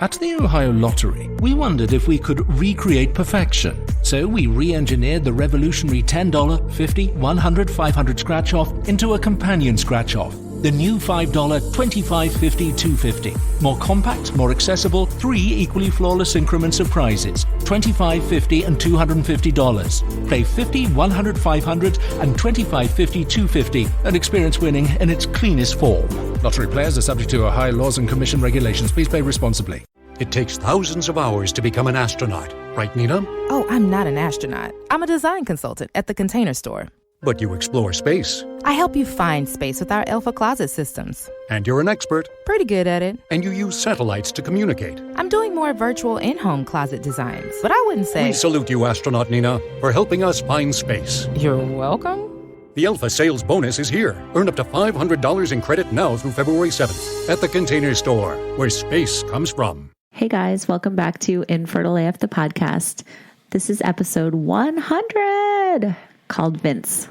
At the Ohio Lottery, we wondered if we could recreate perfection. So we re-engineered the revolutionary $10, $50, $100, $500 scratch-off into a companion scratch-off. The new $5, $25, $50, $250. More compact, more accessible, 3 equally flawless increments of prizes. $25, $50, and $250. Play $50, $100, $500, and $25, $50, $250 and experience winning in its cleanest form. Lottery players are subject to Ohio laws and commission regulations. Please play responsibly. It takes thousands of hours to become an astronaut, right, Nina? Oh, I'm not an astronaut. I'm a design consultant at the Container Store. But you explore space. I help you find space with our Alpha Closet systems. And you're an expert. Pretty good at it. And you use satellites to communicate. I'm doing more virtual in-home closet designs, but I wouldn't say... We salute you, astronaut Nina, for helping us find space. You're welcome. The Alpha sales bonus is here. Earn up to $500 in credit now through February 7th at the Container Store, where space comes from. Hey guys, welcome back to Infertile AF, the podcast. This is episode 100, called Vince.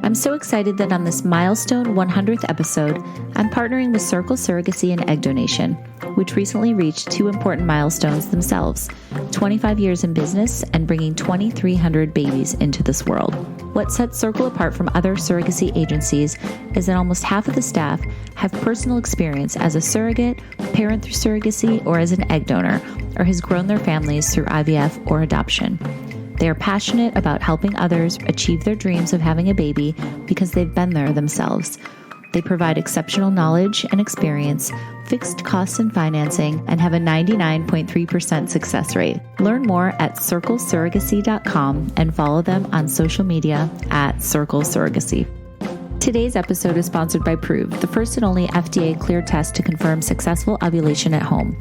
I'm so excited that on this milestone 100th episode, I'm partnering with Circle Surrogacy and Egg Donation, which recently reached 2 important milestones themselves, 25 years in business and bringing 2,300 babies into this world. What sets Circle apart from other surrogacy agencies is that almost half of the staff have personal experience as a surrogate, parent through surrogacy, or as an egg donor, or has grown their families through IVF or adoption. They are passionate about helping others achieve their dreams of having a baby because they've been there themselves. They provide exceptional knowledge and experience, fixed costs and financing, and have a 99.3% success rate. Learn more at circlesurrogacy.com and follow them on social media at Circle Surrogacy. Today's episode is sponsored by PROOV, the first and only FDA-cleared test to confirm successful ovulation at home.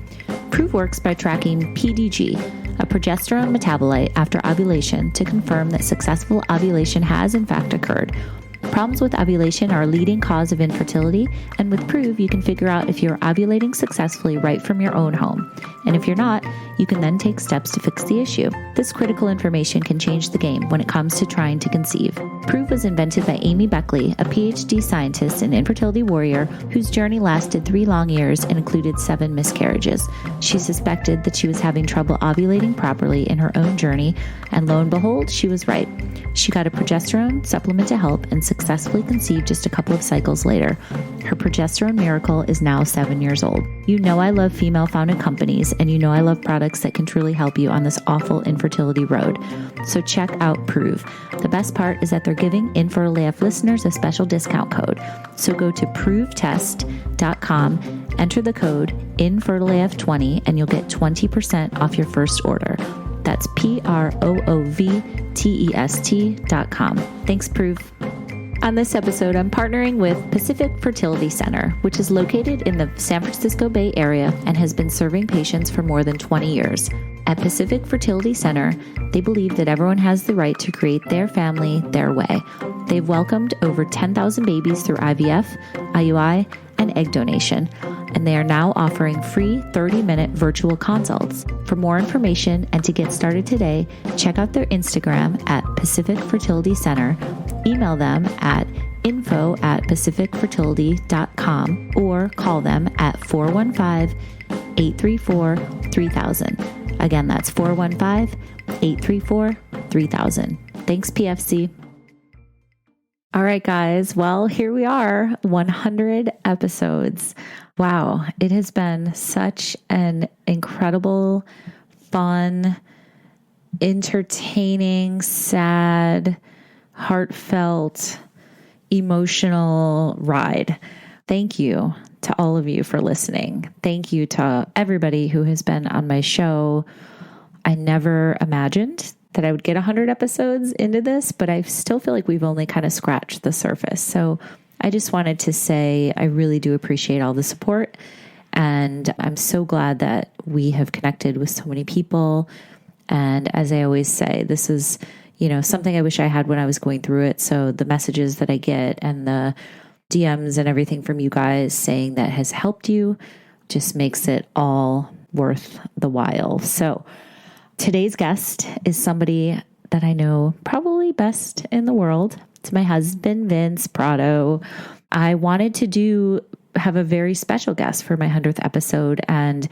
PROOV works by tracking PDG, a progesterone metabolite after ovulation, to confirm that successful ovulation has in fact occurred. Problems with ovulation are a leading cause of infertility, and with PROOV, you can figure out if you're ovulating successfully right from your own home. And if you're not, you can then take steps to fix the issue. This critical information can change the game when it comes to trying to conceive. PROOV was invented by Amy Beckley, a PhD scientist and infertility warrior whose journey lasted 3 long years and included 7 miscarriages. She suspected that she was having trouble ovulating properly in her own journey, and lo and behold, she was right. She got a progesterone supplement to help and successfully conceived just a couple of cycles later. Her progesterone miracle is now 7 years old. You know I love female-founded companies, and you know I love products that can truly help you on this awful infertility road. So check out PROOV. The best part is that they're giving Infertile AF listeners a special discount code. So go to proovtest.com, enter the code InfertileAF20, and you'll get 20% off your first order. That's PROOVTEST.com. Thanks, PROOV. On this episode, I'm partnering with Pacific Fertility Center, which is located in the San Francisco Bay Area and has been serving patients for more than 20 years. At Pacific Fertility Center, they believe that everyone has the right to create their family their way. They've welcomed over 10,000 babies through IVF, IUI, and egg donation, and they are now offering free 30-minute virtual consults. For more information and to get started today, check out their Instagram at Pacific Fertility Center, email them at info@pacificfertility.com, or call them at 415-834-3000. Again, that's 415-834-3000. Thanks, PFC. All right, guys. Well, here we are, 100 episodes. Wow. It has been such an incredible, fun, entertaining, sad, heartfelt, emotional ride. Thank you to all of you for listening. Thank you to everybody who has been on my show. I never imagined that I would get 100 episodes into this, but I still feel like we've only kind of scratched the surface. So I just wanted to say I really do appreciate all the support, and I'm so glad that we have connected with so many people. And as I always say, this is, something I wish I had when I was going through it. So the messages that I get and the DMs and everything from you guys saying that has helped you just makes it all worth the while. So today's guest is somebody that I know probably best in the world. It's my husband, Vince Prado. I wanted to have a very special guest for my 100th episode, and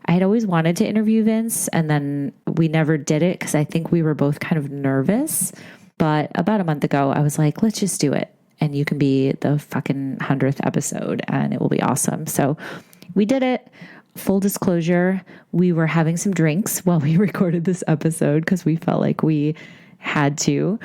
I had always wanted to interview Vince, and then we never did it because I think we were both kind of nervous. But about a month ago, I was like, let's just do it. And you can be the fucking 100th episode and it will be awesome. So we did it. Full disclosure, we were having some drinks while we recorded this episode because we felt like we had to.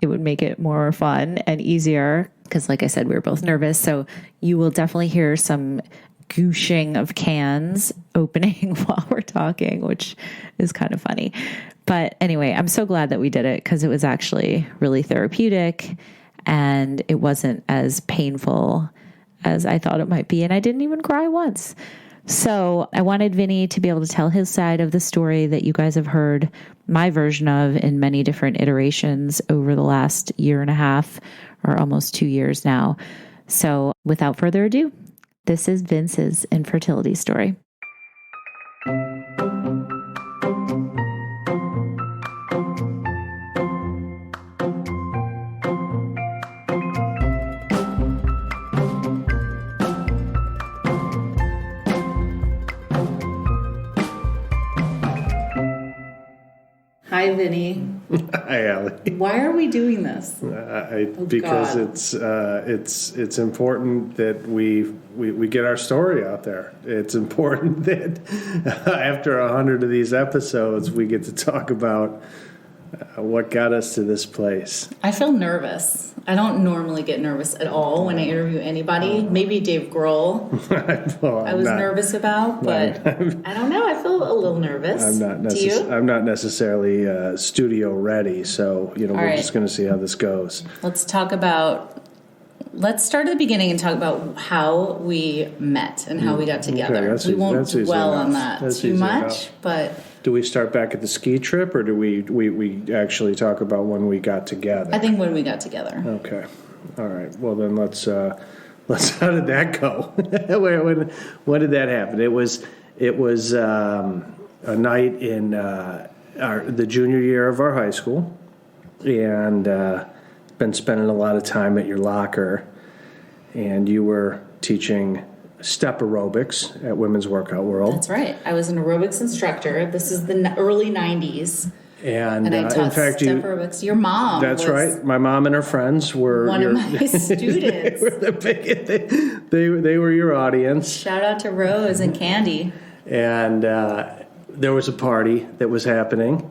It would make it more fun and easier because, like I said, we were both nervous. So you will definitely hear some gooshing of cans opening while we're talking, which is kind of funny. But anyway, I'm so glad that we did it because it was actually really therapeutic and it wasn't as painful as I thought it might be. And I didn't even cry once. So I wanted Vinny to be able to tell his side of the story that you guys have heard my version of in many different iterations over the last year and a half or almost 2 years now. So without further ado, this is Vince's infertility story. Hi, Vinny. Hi, Allie. Why are we doing this? Because it's important that we get our story out there. It's important that after 100 of these episodes, we get to talk about what got us to this place. I feel nervous. I don't normally get nervous at all when I interview anybody. Maybe Dave Grohl. Well, I was nervous about, but I don't know. I feel a little nervous. I'm not necessarily studio ready, so we're just going to see how this goes. Let's start at the beginning and talk about how we met and how we got together. Okay, we won't dwell on that too much, but. Do we start back at the ski trip, or do we actually talk about when we got together? I think when we got together. Okay, all right. Well, then let's. How did that go? when did that happen? It was a night in the junior year of our high school, and been spending a lot of time at your locker, and you were teaching step aerobics at Women's Workout World. That's right. I was an aerobics instructor. This is the early 90s. And I taught in fact, step aerobics. Your mom That's right. My mom and her friends were one of my students. They were your audience. Shout out to Rose and Candy. And there was a party that was happening.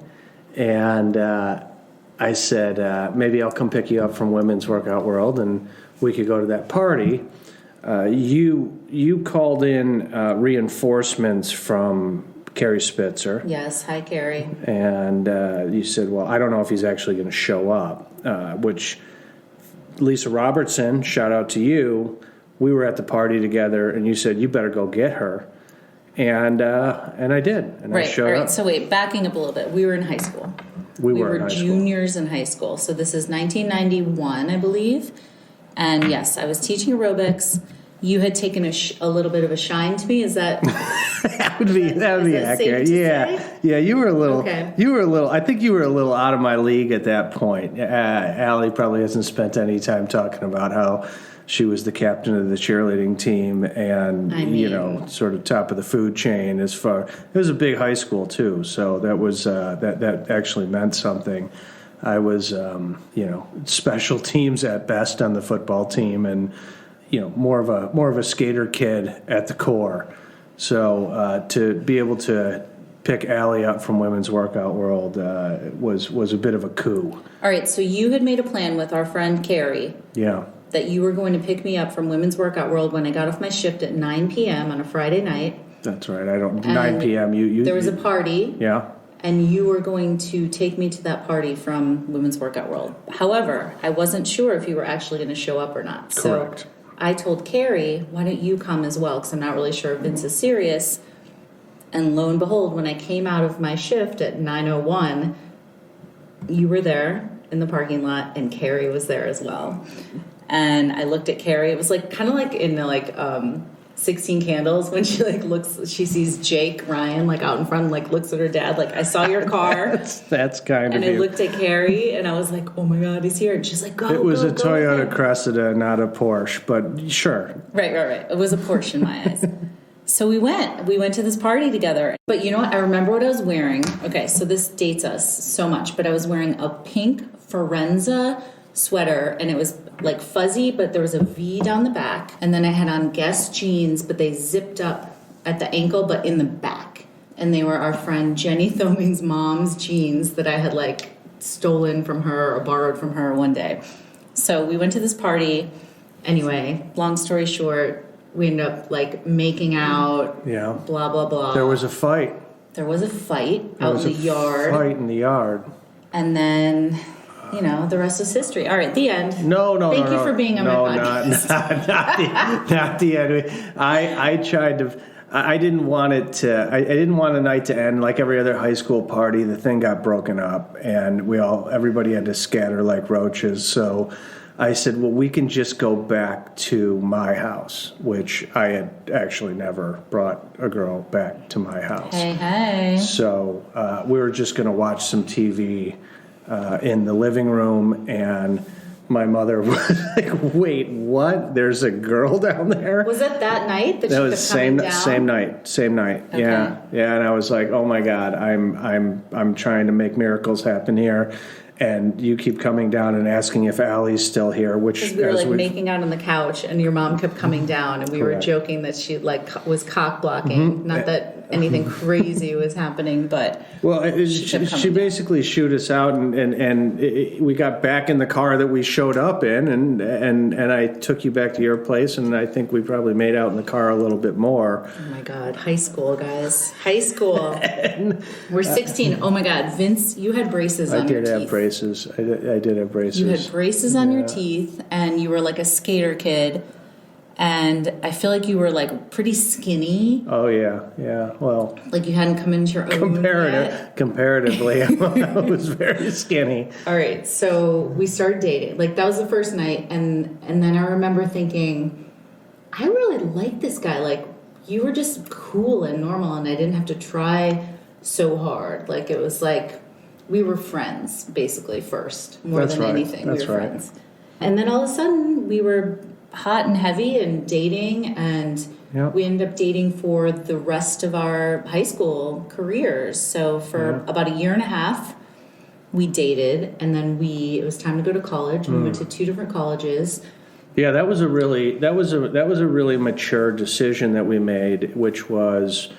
And I said, maybe I'll come pick you up from Women's Workout World and we could go to that party. You called in reinforcements from Carrie Spitzer. Yes, hi Carrie. And you said, well, I don't know if he's actually going to show up, which Lisa Robertson, shout out to you, we were at the party together and you said, you better go get her. And I did. And I showed up. So wait, backing up a little bit. We were in high school. We were juniors in high school. So this is 1991, I believe. And yes, I was teaching aerobics. You had taken a little bit of a shine to me. Is that that would be accurate? Yeah. You were a little. Okay. I think you were a little out of my league at that point. Allie probably hasn't spent any time talking about how she was the captain of the cheerleading team and sort of top of the food chain as far. It was a big high school too, so that was that actually meant something. I was, special teams at best on the football team, and more of a skater kid at the core. So to be able to pick Allie up from Women's Workout World was a bit of a coup. All right, so you had made a plan with our friend Carrie. Yeah. That you were going to pick me up from Women's Workout World when I got off my shift at 9 p.m. on a Friday night. That's right. 9 p.m. There was a party. Yeah. And you were going to take me to that party from Women's Workout World. However, I wasn't sure if you were actually going to show up or not. Correct. So I told Carrie, why don't you come as well? Because I'm not really sure if Vince is serious. And lo and behold, when I came out of my shift at 9:01, you were there in the parking lot, and Carrie was there as well. And I looked at Carrie. It was kind of like in the 16 Candles when she she sees Jake Ryan out in front, and looks at her dad I saw your car. that's kind of. And I looked at Carrie and I was like, oh my God, he's here. And she's like, go. It was a Toyota ahead. Cressida, not a Porsche, but sure. Right. It was a Porsche in my eyes. So we went to this party together. But you know what? I remember what I was wearing. Okay, so this dates us so much. But I was wearing a pink Forenza sweater, and it was like fuzzy, but there was a V down the back. And then I had on Guess jeans, but they zipped up at the ankle, but in the back. And they were our friend Jenny Thoming's mom's jeans that I had like stolen from her or borrowed from her one day. So we went to this party. Anyway, long story short, we ended up like making out. Yeah. Blah, blah, blah. There was a fight. There was a fight out in the yard. Fight in the yard. And then, you know, the rest is history. All right, the end. No. Thank you for being on my podcast. Not the end. I tried to. I didn't want it to. I didn't want the night to end like every other high school party. The thing got broken up, and everybody had to scatter like roaches. So I said, well, we can just go back to my house, which I had actually never brought a girl back to my house. Hey. So we were just going to watch some TV in the living room, and my mother was like, wait, what? There's a girl down there? Was it that night that she was kept coming down? Same night. Okay. Yeah. And I was like, oh my God, I'm trying to make miracles happen here. And you keep coming down and asking if Allie's still here, which because we were like making out on the couch, and your mom kept coming down, and we were joking that she like was cock blocking. Not that anything crazy was happening, but she basically shooed us out, and we got back in the car that we showed up in, and I took you back to your place, and I think we probably made out in the car a little bit more. Oh my God, high school, guys, high school. We're 16. Oh my God, Vince, you had braces on your teeth. I did have braces. I did have braces. You had braces on your teeth, and you were like a skater kid. And I feel like you were like pretty skinny. Oh yeah. Well, like you hadn't come into your own yet. Comparatively, I was very skinny. All right, so we started dating. Like that was the first night, and then I remember thinking, I really like this guy. Like you were just cool and normal, and I didn't have to try so hard. Like it was like we were friends basically first, more than anything. We were friends. And then all of a sudden we were hot and heavy and dating, and we ended up dating for the rest of our high school careers. So for about a year and a half we dated, and then it was time to go to college. We went to 2 different colleges. Yeah, that was a really mature decision that we made, which was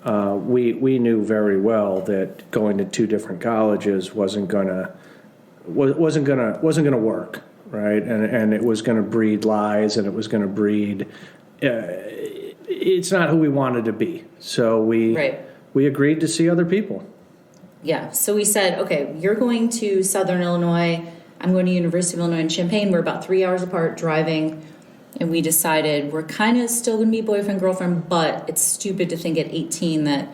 we knew very well that going to 2 different colleges wasn't gonna work. Right, and it was going to breed lies, and it was going to breed. It's not who we wanted to be, so we agreed to see other people. Yeah, so we said, okay, you're going to Southern Illinois. I'm going to University of Illinois in Champaign. We're about 3 hours apart driving, and we decided we're kind of still going to be boyfriend girlfriend, but it's stupid to think at 18 that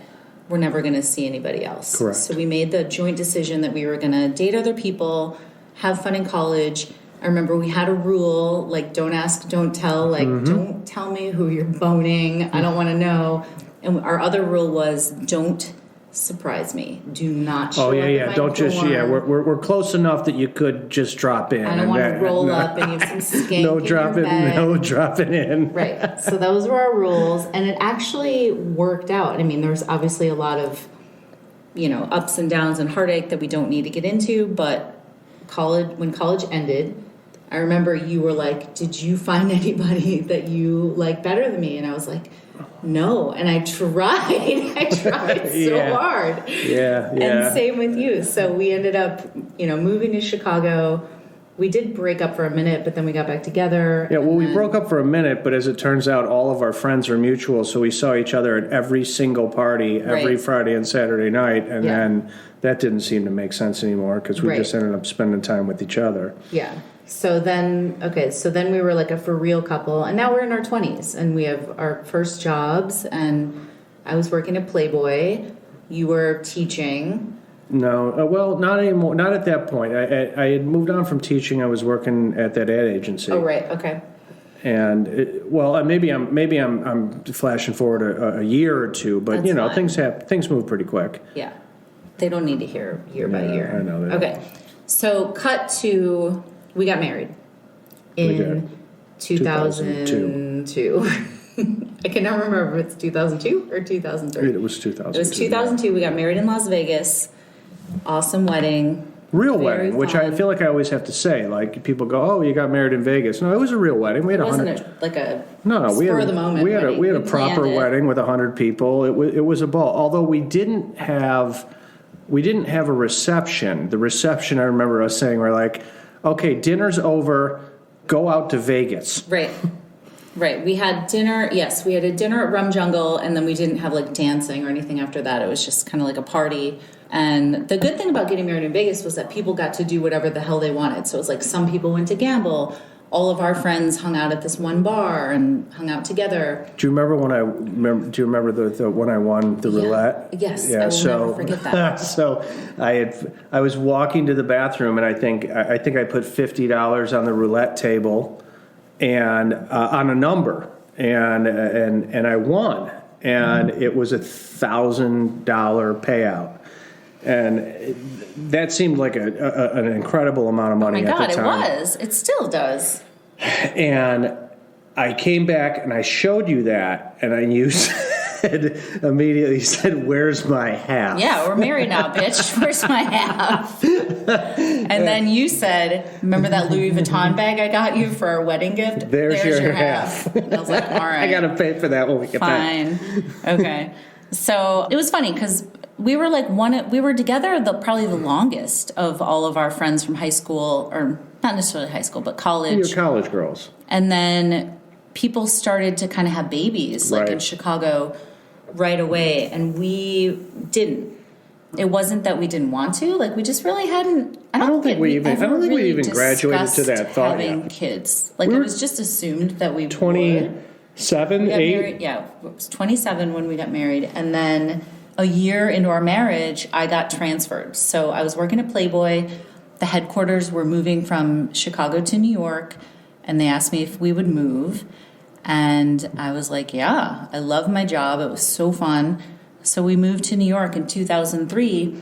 we're never going to see anybody else. Correct. So we made the joint decision that we were going to date other people, have fun in college. I remember we had a rule, like, don't ask, don't tell. Like, don't tell me who you're boning. I don't want to know. And our other rule was, don't surprise me. Do not show up at my Don't dorm. just, we're close enough that you could just drop in. I don't want to roll up and you have some skank in your bed. No dropping in. Right. So those were our rules. And it actually worked out. I mean, there was obviously a lot of, ups and downs and heartache that we don't need to get into. But when college ended, I remember you were like, did you find anybody that you like better than me? And I was like, no. And I tried so hard. Yeah. And same with you. So we ended up, moving to Chicago. We did break up for a minute, but then we got back together. Yeah, well, we broke up for a minute, but as it turns out, all of our friends are mutual, so we saw each other at every single party, every Friday and Saturday night, and then that didn't seem to make sense anymore because we just ended up spending time with each other. Yeah. So then we were like a for real couple, and now we're in our 20s, and we have our first jobs, and I was working at Playboy. You were teaching. No, well, not anymore. Not at that point. I had moved on from teaching. I was working at that ad agency. Oh, right. Okay. And maybe I'm flashing forward a year or two, but things move pretty quick. Yeah, they don't need to hear year by year. I know that. Okay, so cut to we got married in 2002. I can never remember if it's 2002 or 2003. It was 2002. It was 2002. We got married in Las Vegas. Awesome wedding. Real Very wedding, which fun. I feel like I always have to say. Like, people go, "Oh, you got married in Vegas." No, it was a real wedding. We had Wasn't 100. it like a We spur had of the moment we had wedding? a We proper planned it. wedding with 100 people. It was a ball. Although we didn't have a reception. The reception, I remember us saying, we're like, "Okay, dinner's over. Go out to Vegas." Right. Right. We had dinner. Yes, we had a dinner at Rum Jungle, and then we didn't have like dancing or anything after that. It was just kind of like a party. And the good thing about getting married in Vegas was that people got to do whatever the hell they wanted. So it was like some people went to gamble. All of our friends hung out at this one bar and hung out together. Do you remember when the when I won the roulette? Yes, Yeah. I will never forget that. So I was walking to the bathroom, and I think I put $50 on the roulette table, and on a number, and I won, and it was $1,000 payout. And that seemed like an incredible amount of money at the time. Oh my God, it was. It still does. And I came back and I showed you that, and you said immediately, "Where's my half?" Yeah, we're married now, bitch. Where's my half? And then you said, "Remember that Louis Vuitton bag I got you for our wedding gift? There's your half." And I was like, all right. I got to pay for that when we get back. Fine. Okay. So it was funny because we were like we were together probably the longest of all of our friends from high school, or not necessarily high school, but college. You're college girls. And then people started to kind of have babies, like in Chicago, right away, and we didn't. It wasn't that we didn't want to, like we just really hadn't. I don't think we even graduated to that thought having yet. Kids, like it was just assumed that we 27, would. 8. Married, yeah, it was 27 when we got married, and then a year into our marriage, I got transferred. So I was working at Playboy. The headquarters were moving from Chicago to New York, and they asked me if we would move. And I was like, yeah, I love my job. It was so fun. So we moved to New York in 2003.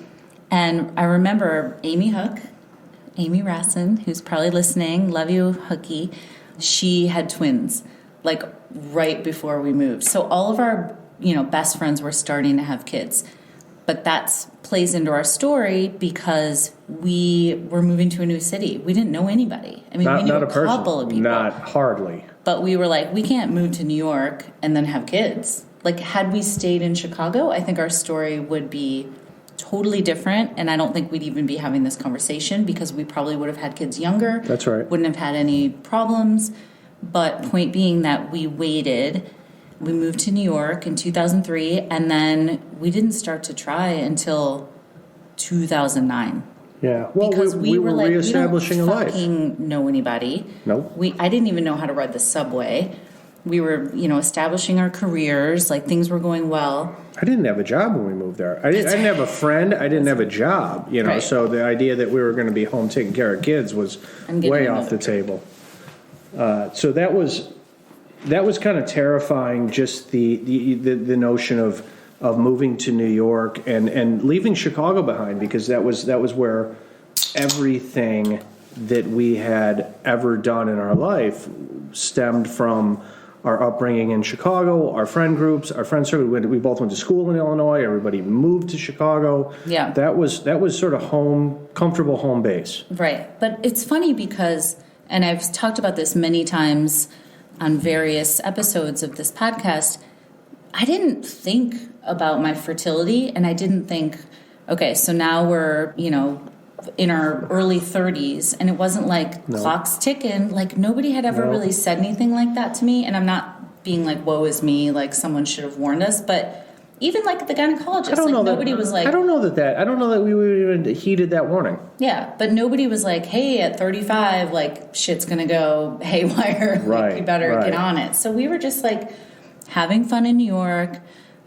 And I remember Amy Rassin, who's probably listening, love you, Hookie. She had twins, like right before we moved. So all of our best friends were starting to have kids. But that plays into our story because we were moving to a new city. We didn't know anybody. I mean, we knew a couple of people. Not hardly. But we were like, we can't move to New York and then have kids. Like, had we stayed in Chicago, I think our story would be totally different. And I don't think we'd even be having this conversation because we probably would have had kids younger. That's right. Wouldn't have had any problems. But point being that we waited. We moved to New York in 2003, and then we didn't start to try until 2009. Yeah, well, because we were like, reestablishing we don't a life. Fucking know anybody. Nope. I didn't even know how to ride the subway. We were, establishing our careers. Like things were going well. I didn't have a job when we moved there. I didn't have a friend. I didn't have a job. Right. So the idea that we were going to be home taking care of kids was way off the table. So that was kind of terrifying. Just the notion of moving to New York and leaving Chicago behind, because that was where everything that we had ever done in our life stemmed from. Our upbringing in Chicago, our friend groups, our friend circle. We both went to school in Illinois. Everybody moved to Chicago. Yeah, that was sort of comfortable home base. Right, but it's funny because, and I've talked about this many times on various episodes of this podcast, I didn't think about my fertility, and I didn't think, okay, so now we're, in our early 30s, and it wasn't like clock's ticking. Like nobody had ever really said anything like that to me, and I'm not being like, woe is me, like someone should have warned us, but even like the gynecologist, nobody was like, I don't know that we even heeded that warning. Yeah, but nobody was like, hey, at 35, like shit's gonna go haywire. Like, you better get on it. So we were just like having fun in New York,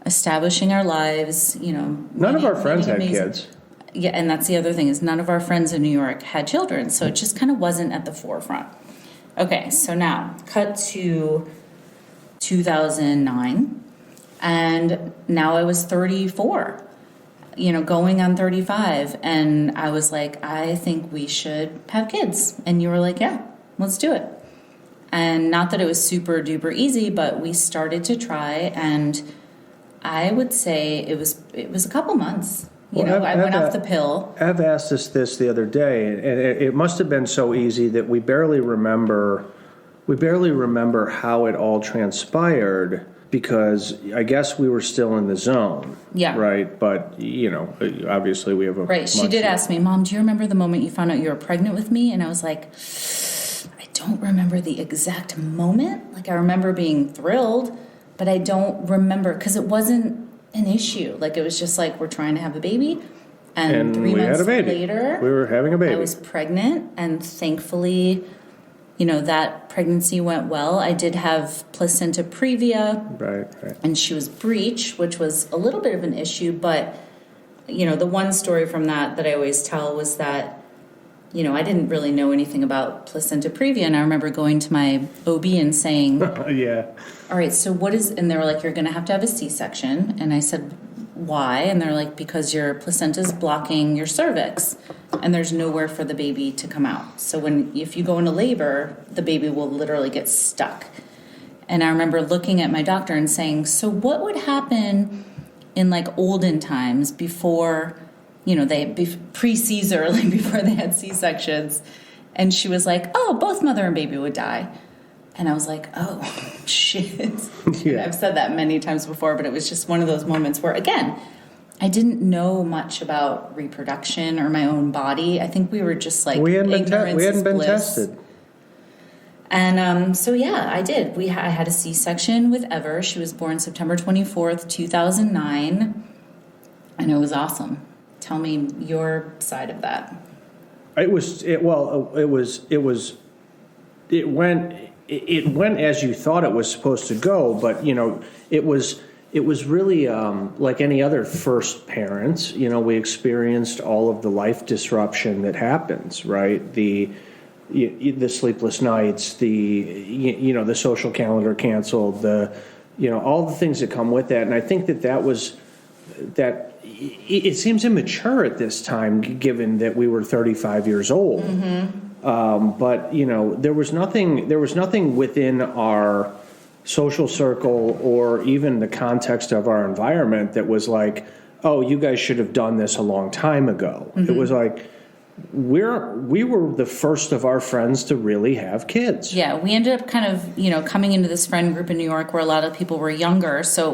establishing our lives. None of our friends had kids. Yeah, and that's the other thing, is none of our friends in New York had children, so it just kind of wasn't at the forefront. Okay, so now cut to 2009, and now I was 34, going on 35, and I was like, I think we should have kids. And you were like, yeah, let's do it. And not that it was super duper easy, but we started to try, and I would say it was a couple months. I went off the pill. Ev asked us this the other day, and it must have been so easy that we barely remember how it all transpired, because I guess we were still in the zone. Yeah. Right? But, obviously we have a... Right. She did ask me, Mom, do you remember the moment you found out you were pregnant with me? And I was like, I don't remember the exact moment. Like, I remember being thrilled, but I don't remember, because it wasn't an issue. Like, it was just like, we're trying to have a baby. And 3 months later, we were having a baby. I was pregnant, and thankfully, that pregnancy went well. I did have placenta previa. Right. And she was breech, which was a little bit of an issue. But, the one story from that I always tell was that, I didn't really know anything about placenta previa. And I remember going to my OB and saying, yeah. All right, so and they were like, you're going to have a C-section. And I said, why? And they're like, because your placenta's blocking your cervix, and there's nowhere for the baby to come out. So if you go into labor, the baby will literally get stuck. And I remember looking at my doctor and saying, so what would happen in like olden times before, pre-Caesar, like before they had C-sections? And she was like, oh, both mother and baby would die. And I was like, oh, shit. Yeah. I've said that many times before, but it was just one of those moments where, again, I didn't know much about reproduction or my own body. I think we were just like, we hadn't been tested. And so, yeah, I did. I had a C-section with Ever. She was born September 24th, 2009. And it was awesome. Tell me your side of that. It went as you thought it was supposed to go, but it was really like any other first parents. We experienced all of the life disruption that happens, right? The sleepless nights, the social calendar canceled, all the things that come with that. And I think that it seems immature at this time, given that we were 35 years old. Mm-hmm. But there was nothing within our social circle or even the context of our environment that was like, oh, you guys should have done this a long time ago. Mm-hmm. It was like, we were the first of our friends to really have kids. Yeah, we ended up kind of, coming into this friend group in New York where a lot of people were younger, so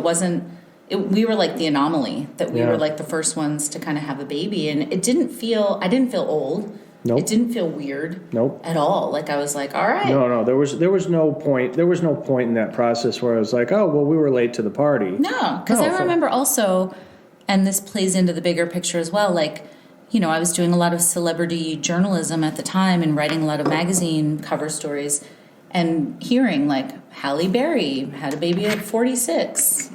we were like the anomaly, that we were like the first ones to kind of have a baby, and I didn't feel old. Nope. It didn't feel weird. Nope. At all. Like, I was like, all right. No, there was no point in that process where I was like, oh, well, we were late to the party. No, because I remember also, and this plays into the bigger picture as well, like, I was doing a lot of celebrity journalism at the time and writing a lot of magazine cover stories, and hearing like Halle Berry had a baby at 46,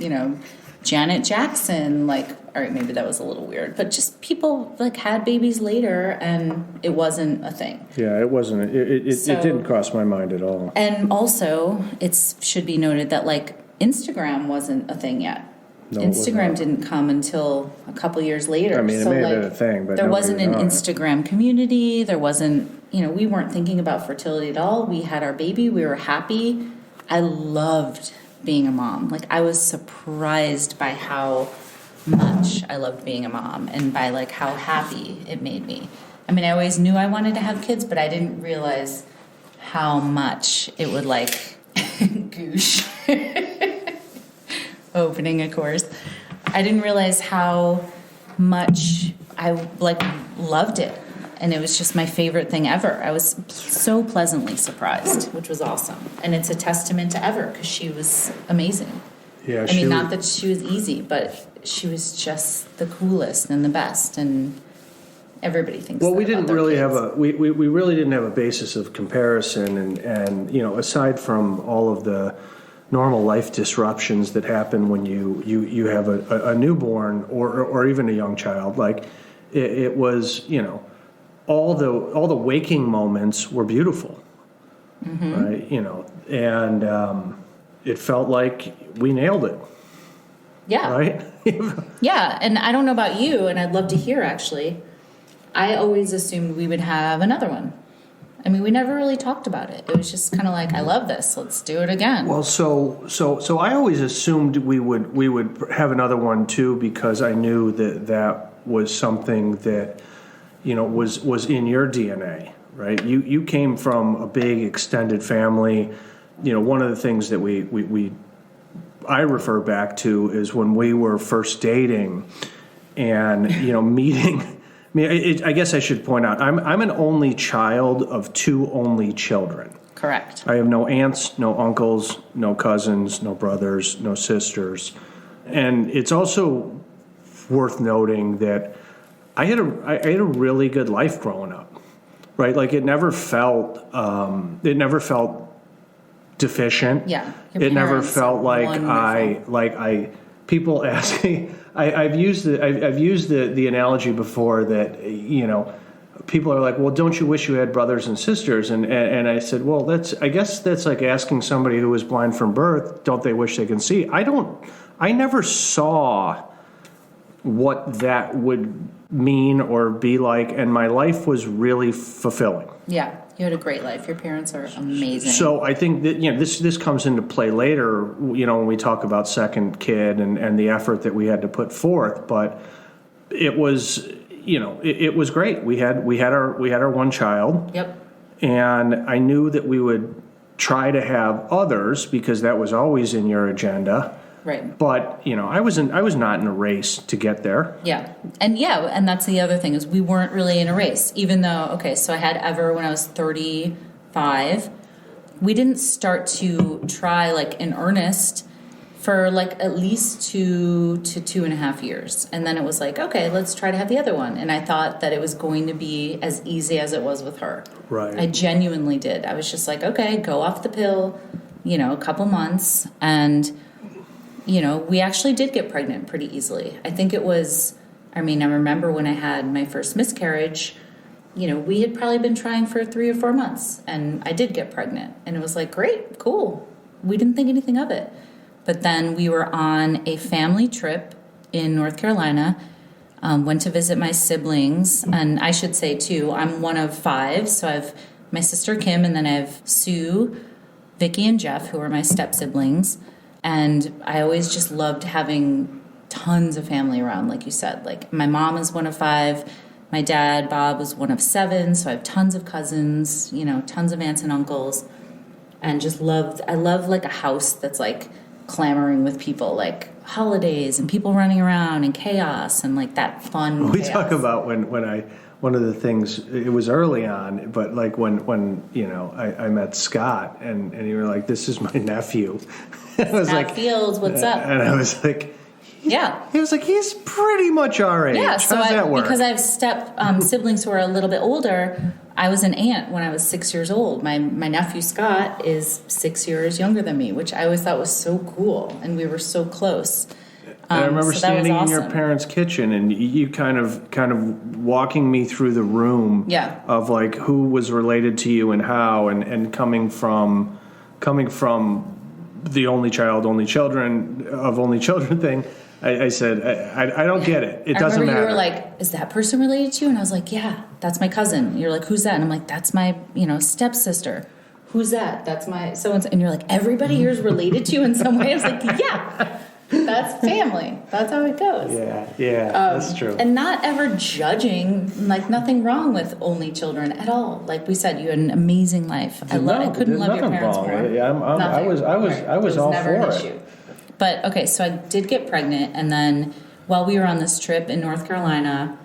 Janet Jackson, like, all right, maybe that was a little weird, but just people like had babies later, and it wasn't a thing. Yeah, it wasn't. It didn't cross my mind at all. And also, it should be noted that like Instagram wasn't a thing yet. No, Instagram didn't come until a couple years later. I mean, it may have been a thing, but there wasn't an Instagram community. There wasn't, we weren't thinking about fertility at all. We had our baby. We were happy. I loved being a mom. Like, I was surprised by how much I loved being a mom, and by like how happy it made me. I mean, I always knew I wanted to have kids, but I didn't realize how much it would like goosh. Opening a Coors. I didn't realize how much I like loved it, and it was just my favorite thing ever. I was so pleasantly surprised, which was awesome, and it's a testament to Ever, because she was amazing. Yeah, I mean, not that she was easy, but she was just the coolest and the best, and everybody thinks. Well, we didn't really have we really didn't have a basis of comparison, and aside from all of the normal life disruptions that happen when you have a newborn or even a young child, like it was, all the waking moments were beautiful, mm-hmm. right? And it felt like we nailed it. Yeah. Right? Yeah, and I don't know about you, and I'd love to hear, actually. I always assumed we would have another one. I mean, we never really talked about it. It was just kind of like, I love this. Let's do it again. Well, so I always assumed we would have another one too, because I knew that was something that, was in your DNA, right? You came from a big extended family. One of the things that I refer back to is when we were first dating and, meeting. I guess I should point out, I'm an only child of two only children. Correct. I have no aunts, no uncles, no cousins, no brothers, no sisters. And it's also worth noting that I had a really good life growing up, right? Like it never felt deficient. Yeah. It never felt like people ask me. I've used the analogy before that people are like, well, don't you wish you had brothers and sisters? And I said, well, I guess that's like asking somebody who was blind from birth, don't they wish they can see? I never saw what that would mean or be like, and my life was really fulfilling. Yeah. You had a great life. Your parents are amazing. So I think that this comes into play later, when we talk about second kid and the effort that we had to put forth. But it was, it was great. We had our one child. Yep. And I knew that we would try to have others because that was always in your agenda. Right. But I was not in a race to get there. Yeah. And that's the other thing is we weren't really in a race, even though, so I had Ever when I was 35. We didn't start to try like in earnest for like at least 2 to 2.5 years. And then it was like, okay, let's try to have the other one. And I thought that it was going to be as easy as it was with her. Right. I genuinely did. I was just like, okay, go off the pill, a couple months. And we actually did get pregnant pretty easily. I think it was, I remember when I had my first miscarriage, we had probably been trying for 3 or 4 months, and I did get pregnant. And it was like, great, cool. We didn't think anything of it. But then we were on a family trip in North Carolina, went to visit my siblings. And I should say, too, I'm one of 5. So I have my sister Kim, and then I have Sue, Vicky, and Jeff, who are my step-siblings. And I always just loved having tons of family around, like you said. Like, my mom is one of 5. My dad, Bob, was one of 7. So I have tons of cousins, tons of aunts and uncles. And I love, like, a house that's, like, clamoring with people, like holidays and people running around and chaos and, like, that fun We chaos. talk about one of the things, it was early on, but, like, when I met Scott, and you were like, this is my nephew. I was Scott like, Fields, what's up? And I was like, yeah. He was like, he's pretty much our age. Yeah, How does that work? Because I have step siblings who are a little bit older. I was an aunt when I was 6 years old. My nephew Scott is 6 years younger than me, which I always thought was so cool, and we were so close. And I remember standing in your awesome. parents' kitchen, and you kind of walking me through the room of, like, who was related to you and how, and coming from the only children thing. I said, I don't get it. It doesn't matter. You were like, is that person related to you? And I was like, yeah, that's my cousin. You're like, who's that? And I'm like, that's my, stepsister. Who's that? That's my so-and-so. And you're like, everybody here is related to you in some way. I was like, yeah, that's family. That's how it goes. Yeah, that's true. And not ever judging, like, nothing wrong with only children at all. Like we said, you had an amazing life. I couldn't love your parents more. Yeah, I was all never for an it. issue. But, okay, so I did get pregnant, and then while we were on this trip in North Carolina,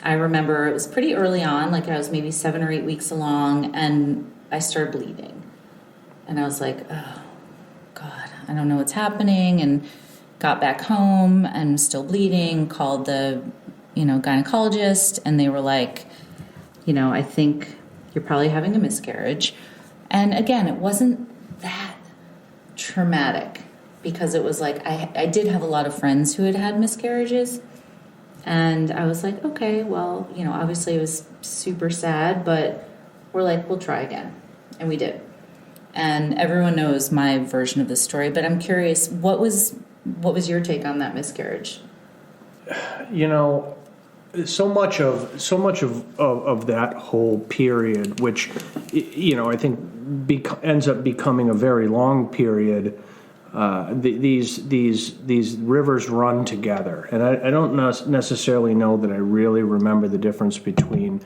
I remember it was pretty early on, like I was maybe 7 or 8 weeks along, and I started bleeding. And I was like, oh, God, I don't know what's happening, and got back home and was still bleeding, called the, gynecologist, and they were like, I think you're probably having a miscarriage. And, again, it wasn't that traumatic. Because it was like, I did have a lot of friends who had had miscarriages. And I was like, okay, well, obviously it was super sad, but we're like, we'll try again. And we did. And everyone knows my version of the story, but I'm curious, what was your take on that miscarriage? so much of that whole period, which, you know, I think ends up becoming a very long period. These rivers run together, and I don't necessarily know that I really remember the difference between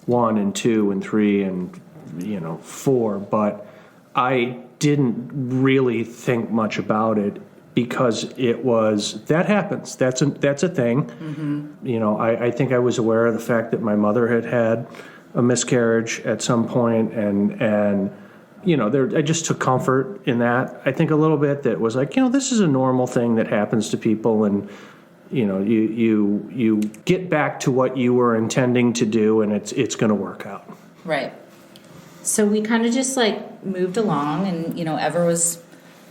1 and 2 and 3 and, you know, 4, but I didn't really think much about it because that happens. That's a thing. Mm-hmm. You know, I think I was aware of the fact that my mother had a miscarriage at some point, and you know, I just took comfort in that. I think a little bit that was like, you know, this is a normal thing that happens to people, and you know, you get back to what you were intending to do, and it's going to work out. Right. So we kind of just like moved along, and you know, Ever was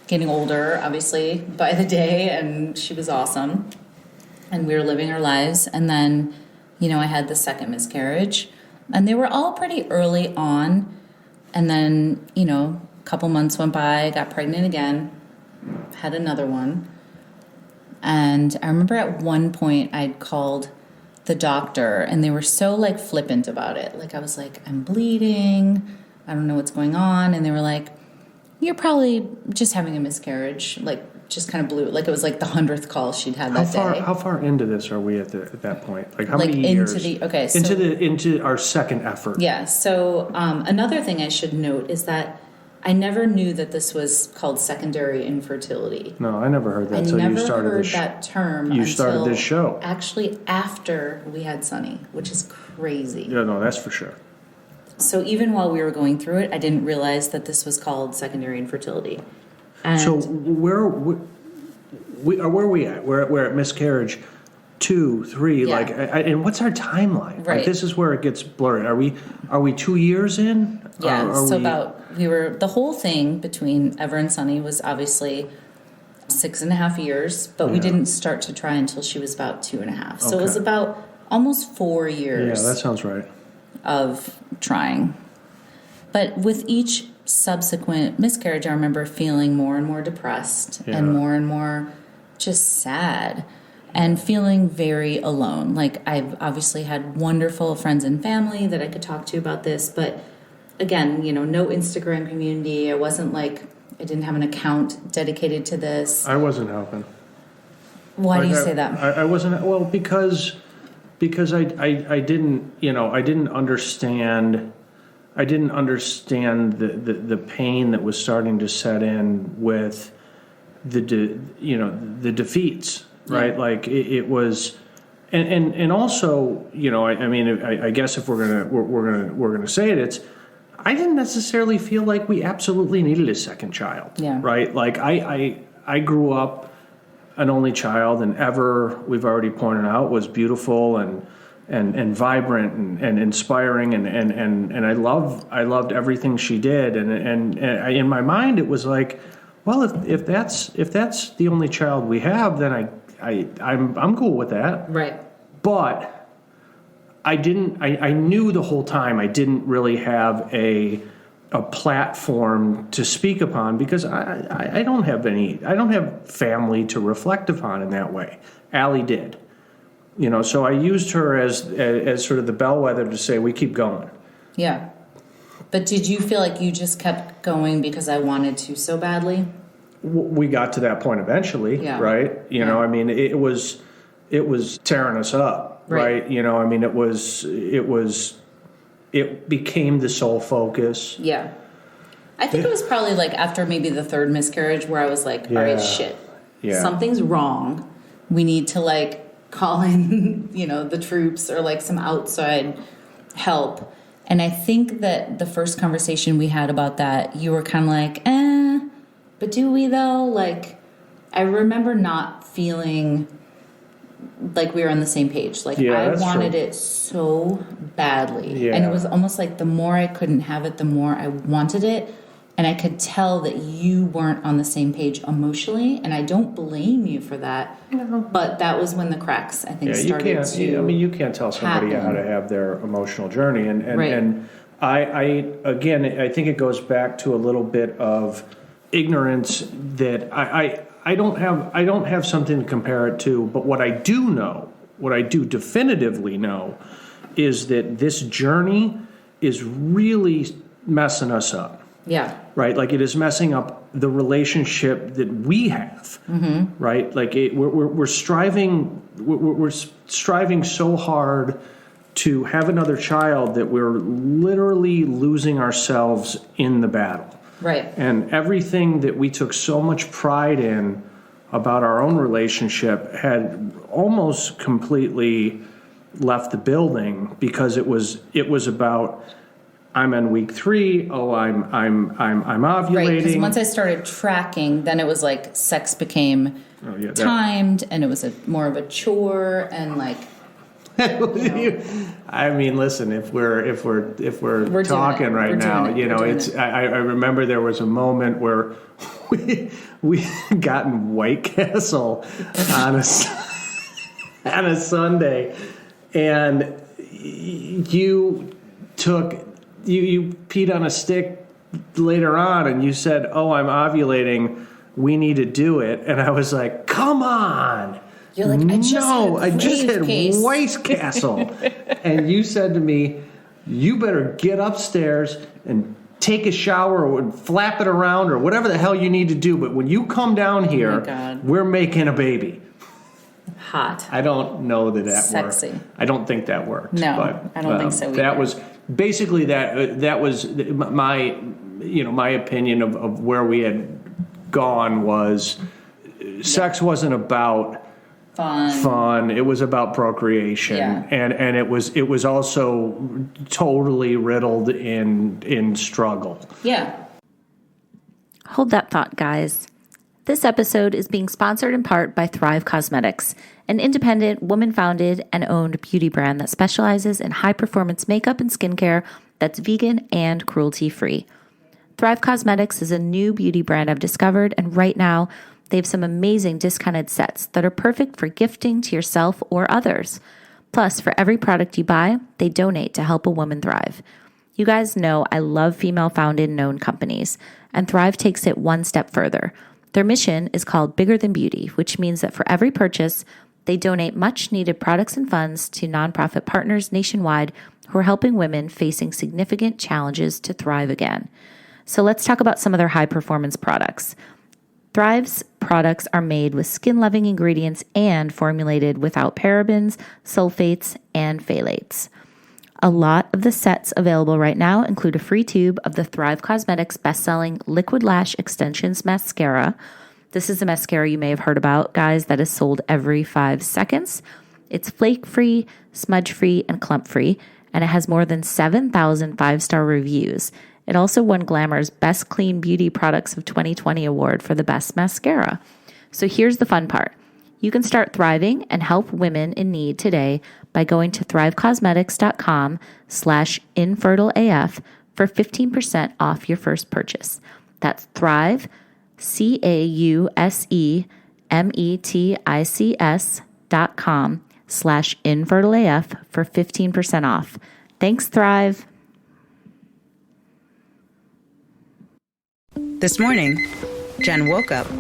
getting older, obviously, by the day, and she was awesome, and we were living our lives. And then, you know, I had the second miscarriage, and they were all pretty early on. And then, you know, a couple months went by, got pregnant again, had another one. And I remember at one point I'd called the doctor, and they were so like flippant about it. Like I was like, I'm bleeding, I don't know what's going on. And they were like, you're probably just having a miscarriage. Like just kind of blew it. Like it was like the 100th call she'd had that day. How far into this are we at that point? Like how many years? Into our second effort. Yeah. So another thing I should note is that I never knew that this was called secondary infertility. No, I never heard that. I never heard that term. You started this show. Actually, after we had Sunny, which is crazy. Yeah, no, that's for sure. So even while we were going through it, I didn't realize that this was called secondary infertility. And so where are we at? We're at miscarriage 2, 3. Yeah. Like, and what's our timeline? Right. Like, this is where it gets blurry. Are we 2 years in? Yeah. The whole thing between Ever and Sunny was obviously 6.5 years, but we didn't start to try until she was about 2.5. So it was about almost 4 years. Yeah, that sounds right. Of trying. But with each subsequent miscarriage, I remember feeling more and more depressed and more just sad and feeling very alone. Like I've obviously had wonderful friends and family that I could talk to about this, but again, you know, no Instagram community. I wasn't like, I didn't have an account dedicated to this. I wasn't helping. Why do you say that? I wasn't, well, because I didn't, you know, I didn't understand the pain that was starting to set in with the defeats, right? Yeah. Like it was, and also, you know, I guess if we're gonna say it, I didn't necessarily feel like we absolutely needed a second child, right? Like I grew up an only child, and Ever, we've already pointed out, was beautiful and vibrant and inspiring, and I loved everything she did, and in my mind it was like, well, if that's the only child we have, then I'm cool with that, right? But I knew the whole time I didn't really have a platform to speak upon, because I don't have family to reflect upon in that way. Allie did, you know, so I used her as sort of the bellwether to say, we keep going. Yeah. But did you feel like you just kept going because I wanted to so badly? We got to that point eventually, right? You know, I mean, it was tearing us up, right? You know, I mean, it became the sole focus. Yeah. I think it was probably like after maybe the third miscarriage where I was like, all right, shit. Yeah. Something's wrong. We need to like call in, you know, the troops or like some outside help. And I think that the first conversation we had about that, you were kind of like, but do we though? Like, I remember not feeling like we were on the same page. Like I wanted it so badly. Yeah. And it was almost like the more I couldn't have it, the more I wanted it. And I could tell that you weren't on the same page emotionally. And I don't blame you for that. No. But that was when the cracks, I think, started to you can't tell somebody how to have their emotional journey. And I think it goes back to a little bit of ignorance that I don't have something to compare it to, but what I do know what I do definitively know is that this journey is really messing us up. Yeah. Right? Like, it is messing up the relationship that we have. Right? Like, we're striving so hard to have another child that we're literally losing ourselves in the battle. Right. And everything that we took so much pride in about our own relationship had almost completely left the building, because it was about, I'm in week 3. Oh, I'm ovulating. Right, because once I started tracking, then it was like sex became timed, and it was more of a chore, and like. I mean, listen, if we're talking right now, I remember there was a moment where we gotten White Castle on a Sunday, and you peed on a stick later on, and you said, "Oh, I'm ovulating. We need to do it." And I was like, "Come on." You're like, I just had White Castle. And you said to me, "You better get upstairs and take a shower or flap it around or whatever the hell you need to do. But when you come down here, we're making a baby." Hot. I don't know that Sexy. worked. I don't think that worked. No, but, I don't think so either. That was basically that was my opinion of where we had gone was sex wasn't about fun. It was about procreation, and it was also totally riddled in struggle. Yeah. Hold that thought, guys. This episode is being sponsored in part by Thrive Cosmetics, an independent, woman-founded and owned beauty brand that specializes in high-performance makeup and skincare that's vegan and cruelty-free. Thrive Cosmetics is a new beauty brand I've discovered, and right now they have some amazing discounted sets that are perfect for gifting to yourself or others. Plus, for every product you buy, they donate to help a woman thrive. You guys know I love female-founded and owned companies, and Thrive takes it one step further. Their mission is called Bigger Than Beauty, which means that for every purchase, they donate much-needed products and funds to nonprofit partners nationwide who are helping women facing significant challenges to thrive again. So let's talk about some of their high-performance products. Thrive's products are made with skin-loving ingredients and formulated without parabens, sulfates, and phthalates. A lot of the sets available right now include a free tube of the Thrive Cosmetics best-selling Liquid Lash Extensions Mascara. This is a mascara you may have heard about, guys, that is sold every 5 seconds. It's flake-free, smudge-free, and clump-free, and it has more than 7,000 5-star reviews. It also won Glamour's Best Clean Beauty Products of 2020 award for the best mascara. So here's the fun part. You can start thriving and help women in need today by going to thrivecosmetics.com/infertileaf for 15% off your first purchase. That's Thrive, CAUSEMETICS.com/infertileaf for 15% off. Thanks, Thrive. This morning, Jen woke up,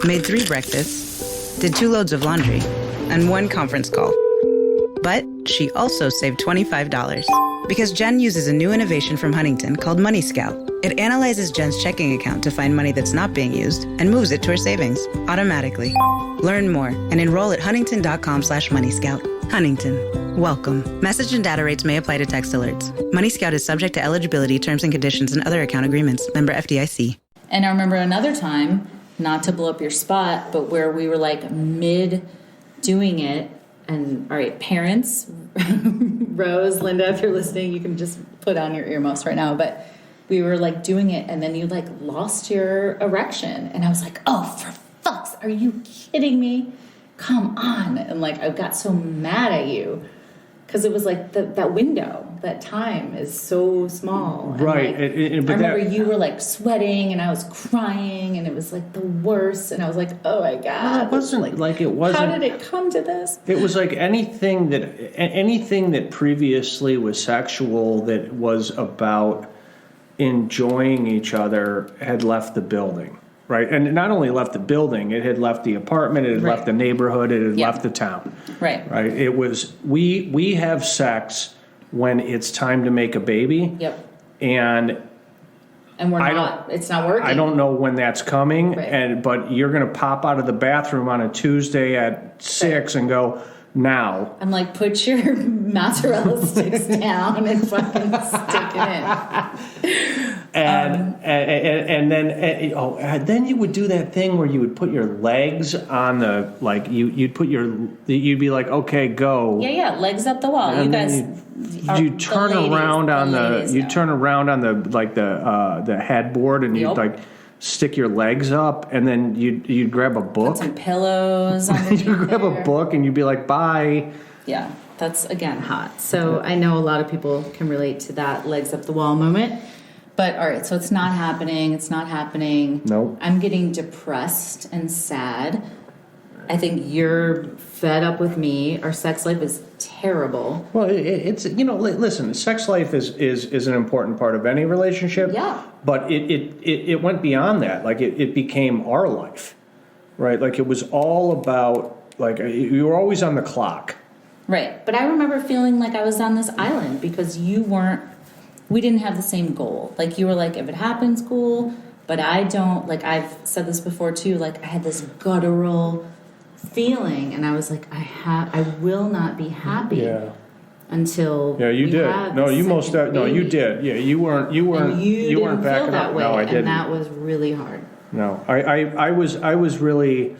made 3 breakfasts, did 2 loads of laundry, and 1 conference call. But she also saved $25 because Jen uses a new innovation from Huntington called Money Scout. It analyzes Jen's checking account to find money that's not being used and moves it to her savings automatically. Learn more and enroll at huntington.com/moneyscout. Huntington. Welcome. Message and data rates may apply to text alerts. Money Scout is subject to eligibility, terms and conditions, and other account agreements. Member FDIC. And I remember another time, not to blow up your spot, but where we were like mid doing it. And all right, parents, Rose, Linda, if you're listening, you can just put on your earmuffs right now. But we were like doing it, and then you like lost your erection. And I was like, oh, for fuck's, are you kidding me? Come on. And like, I got so mad at you because it was like that window, that time is so small. Right. And like, I remember you were like sweating and I was crying and it was like the worst. And I was like, oh my God. Well, it wasn't like it wasn't. How did it come to this? It was like anything that previously was sexual that was about enjoying each other had left the building. right? And it not only left the building, it had left the apartment, it had left the neighborhood, it had left the town. Right. Right. It was, we have sex when it's time to make a baby. Yep. And it's not working. I don't know when that's coming, Right. but you're going to pop out of the bathroom on a Tuesday at 6 and go, now. I'm like, put your mozzarella sticks down and fucking stick it in. And then you would do that thing where you would put your legs on the, like, you'd be like, okay, go. Yeah, legs up the wall. And you guys, you turn around on the headboard and you'd like stick your legs up, and then you'd grab a book. Put some pillows on you grab a book and you'd be like, bye. Yeah, that's, again, hot. So I know a lot of people can relate to that legs up the wall moment. But, all right, so it's not happening. It's not happening. Nope. I'm getting depressed and sad. I think you're fed up with me. Our sex life is terrible. Well, it's, listen, sex life is an important part of any relationship. Yeah. But it went beyond that. Like, it became our life, right? Like, it was all about, like, you were always on the clock. Right. But I remember feeling like I was on this island because we didn't have the same goal. Like, you were like, if it happens, cool. But I don't, like, I've said this before too, like, I had this guttural feeling, and I was like, I will not be happy until you did. No, you most no, you did. Yeah, you weren't you weren't backing that up. way, No, I didn't. And that was really hard. No, I was really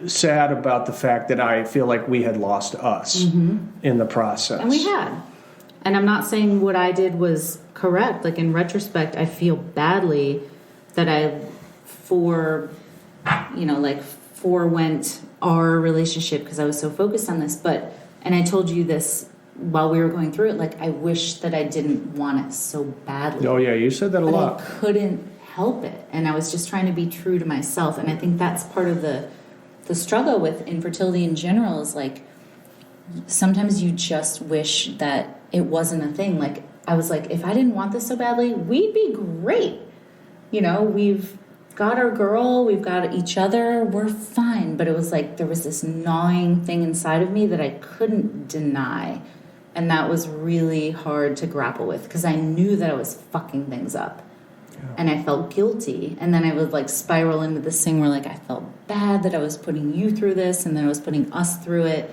sad about the fact that I feel like we had lost us in the process. And we had. And I'm not saying what I did was correct. Like, in retrospect, I feel badly that I forewent our relationship because I was so focused on this. And I told you this while we were going through it, like, I wish that I didn't want it so badly. Oh, yeah, you said that a lot. I couldn't help it. And I was just trying to be true to myself. And I think that's part of the struggle with infertility in general is, like, sometimes you just wish that it wasn't a thing. Like, I was like, if I didn't want this so badly, we'd be great. We've got our girl, we've got each other, we're fine. But it was like there was this gnawing thing inside of me that I couldn't deny. And that was really hard to grapple with because I knew that I was fucking things up. And I felt guilty. And then I would, like, spiral into this thing where, like, I felt bad that I was putting you through this and then I was putting us through it.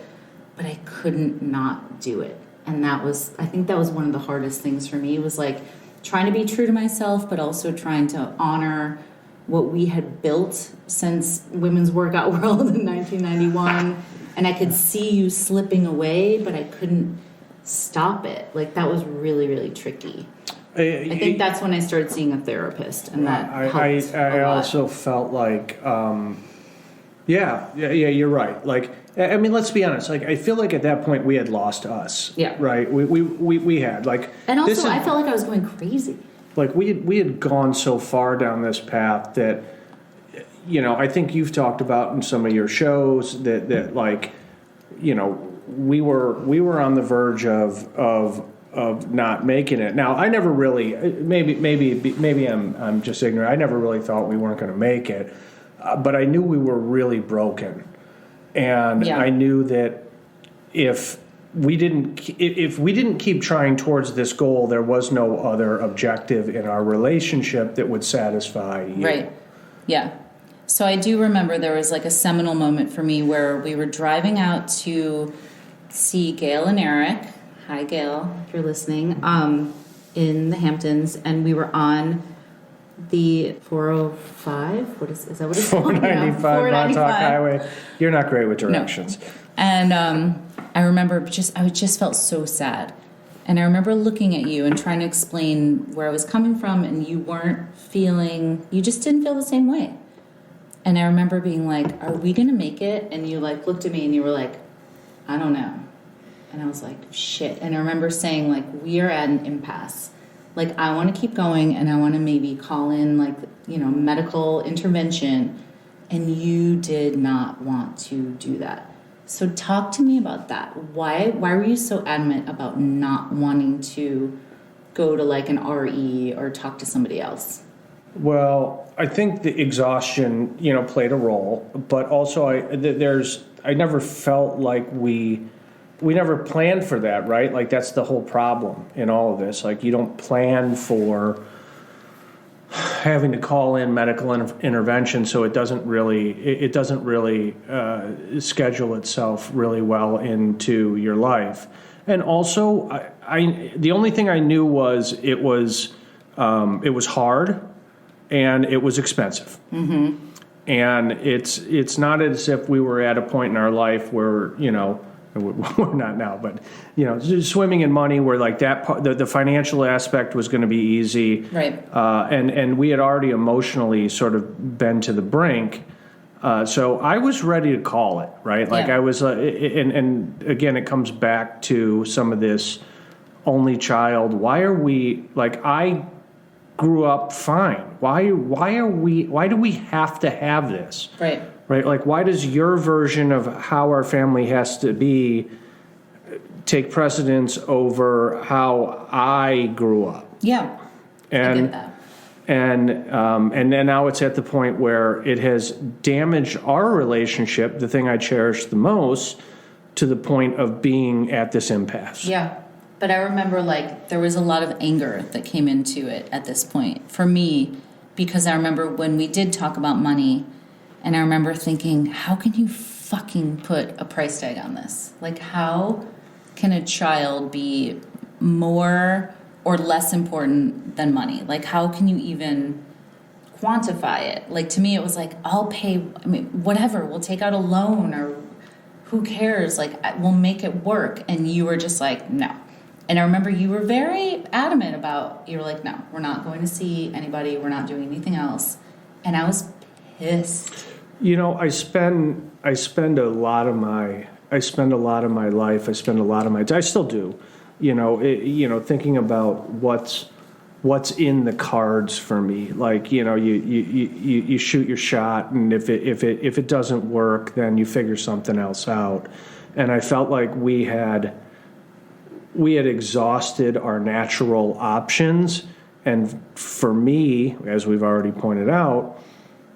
But I couldn't not do it. And I think that was one of the hardest things for me, was, like, trying to be true to myself, but also trying to honor what we had built since Women's Workout World in 1991. And I could see you slipping away, but I couldn't stop it. Like, that was really, really tricky. I think that's when I started seeing a therapist, and that helped I also felt like, you're right. Like, I mean, let's be honest. Like, I feel like at that point we had lost us. Yeah. Right. We had, like. And also, I felt like I was going crazy. Like, we had gone so far down this path that, I think you've talked about in some of your shows that like, we were on the verge of not making it. Now, I never really, maybe I'm just ignorant. I never really thought we weren't going to make it, but I knew we were really broken, and I knew that if we didn't keep trying towards this goal, there was no other objective in our relationship that would satisfy you. Right. Yeah. So I do remember there was, like, a seminal moment for me where we were driving out to see Gail and Eric. Hi, Gail, if you're listening, in the Hamptons, and we were on the 405. Is that what it's called? 495 Montauk Highway. You're not great with directions. No. And I remember I just felt so sad. And I remember looking at you and trying to explain where I was coming from, and you just didn't feel the same way. And I remember being like, are we going to make it? And you, like, looked at me and you were like, I don't know. And I was like, shit. And I remember saying, like, we are at an impasse. Like, I want to keep going, and I want to maybe call in, like, medical intervention. And you did not want to do that. So talk to me about that. Why were you so adamant about not wanting to go to, like, an RE or talk to somebody else? Well, I think the exhaustion, played a role, but also I never felt like we never planned for that, right? Like that's the whole problem in all of this. Like you don't plan for having to call in medical intervention, so it doesn't really schedule itself really well into your life. And also, I the only thing I knew was it was hard and it was expensive. Mm-hmm. And it's not as if we were at a point in our life where we're not now, but just swimming in money where like that part, the financial aspect was going to be easy, right? And we had already emotionally sort of been to the brink, so I was ready to call it, right? Like I was, and again, it comes back to some of this only child. Why are we like I grew up fine? Why do we have to have this? Right, like why does your version of how our family has to be take precedence over how I grew up? Yeah, and I get that. And then now it's at the point where it has damaged our relationship, the thing I cherish the most, to the point of being at this impasse. Yeah, but I remember like there was a lot of anger that came into it at this point for me, because I remember when we did talk about money. And I remember thinking, how can you fucking put a price tag on this? Like, how can a child be more or less important than money? Like, how can you even quantify it? Like, to me, it was like, I'll pay, whatever, we'll take out a loan or who cares? Like, we'll make it work. And you were just like, no. And I remember you were very adamant about, you were like, no, we're not going to see anybody. We're not doing anything else. And I was pissed. I spend a lot of my life. I spend a lot of my. I still do. Thinking about what's in the cards for me. Like you shoot your shot, and if it doesn't work, then you figure something else out. And I felt like we had exhausted our natural options, and for me, as we've already pointed out,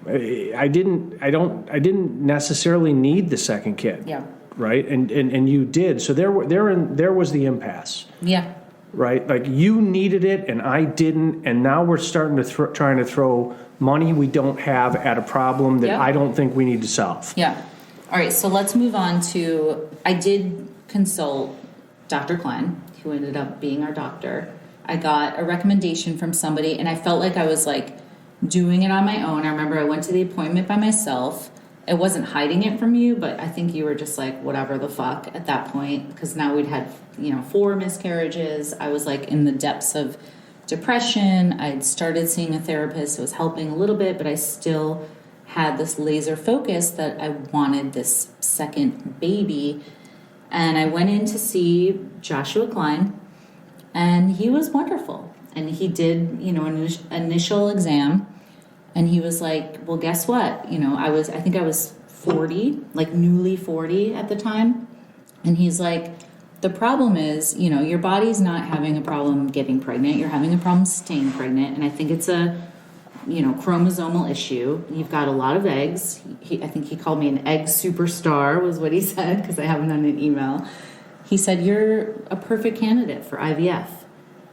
I didn't necessarily need the second kid. Yeah. Right. And you did. So there was the impasse. Yeah. Right. Like you needed it and I didn't. And now we're starting to trying to throw money we don't have at a problem that I don't think we need to solve. Yeah. All right. So let's move on to, I did consult Dr. Klein, who ended up being our doctor. I got a recommendation from somebody and I felt like I was like, doing it on my own. I remember I went to the appointment by myself. I wasn't hiding it from you, but I think you were just like, whatever the fuck at that point, because now we'd had, 4 miscarriages. I was like in the depths of depression. I'd started seeing a therapist. It was helping a little bit, but I still had this laser focus that I wanted this second baby. And I went in to see Joshua Klein, and he was wonderful. And he did, an initial exam, and he was like, well, guess what? I think I was 40, like newly 40 at the time. And he's like, the problem is, your body's not having a problem getting pregnant. You're having a problem staying pregnant. And I think it's a, chromosomal issue. You've got a lot of eggs. I think he called me an egg superstar was what he said, because I have it on an email. He said, you're a perfect candidate for IVF.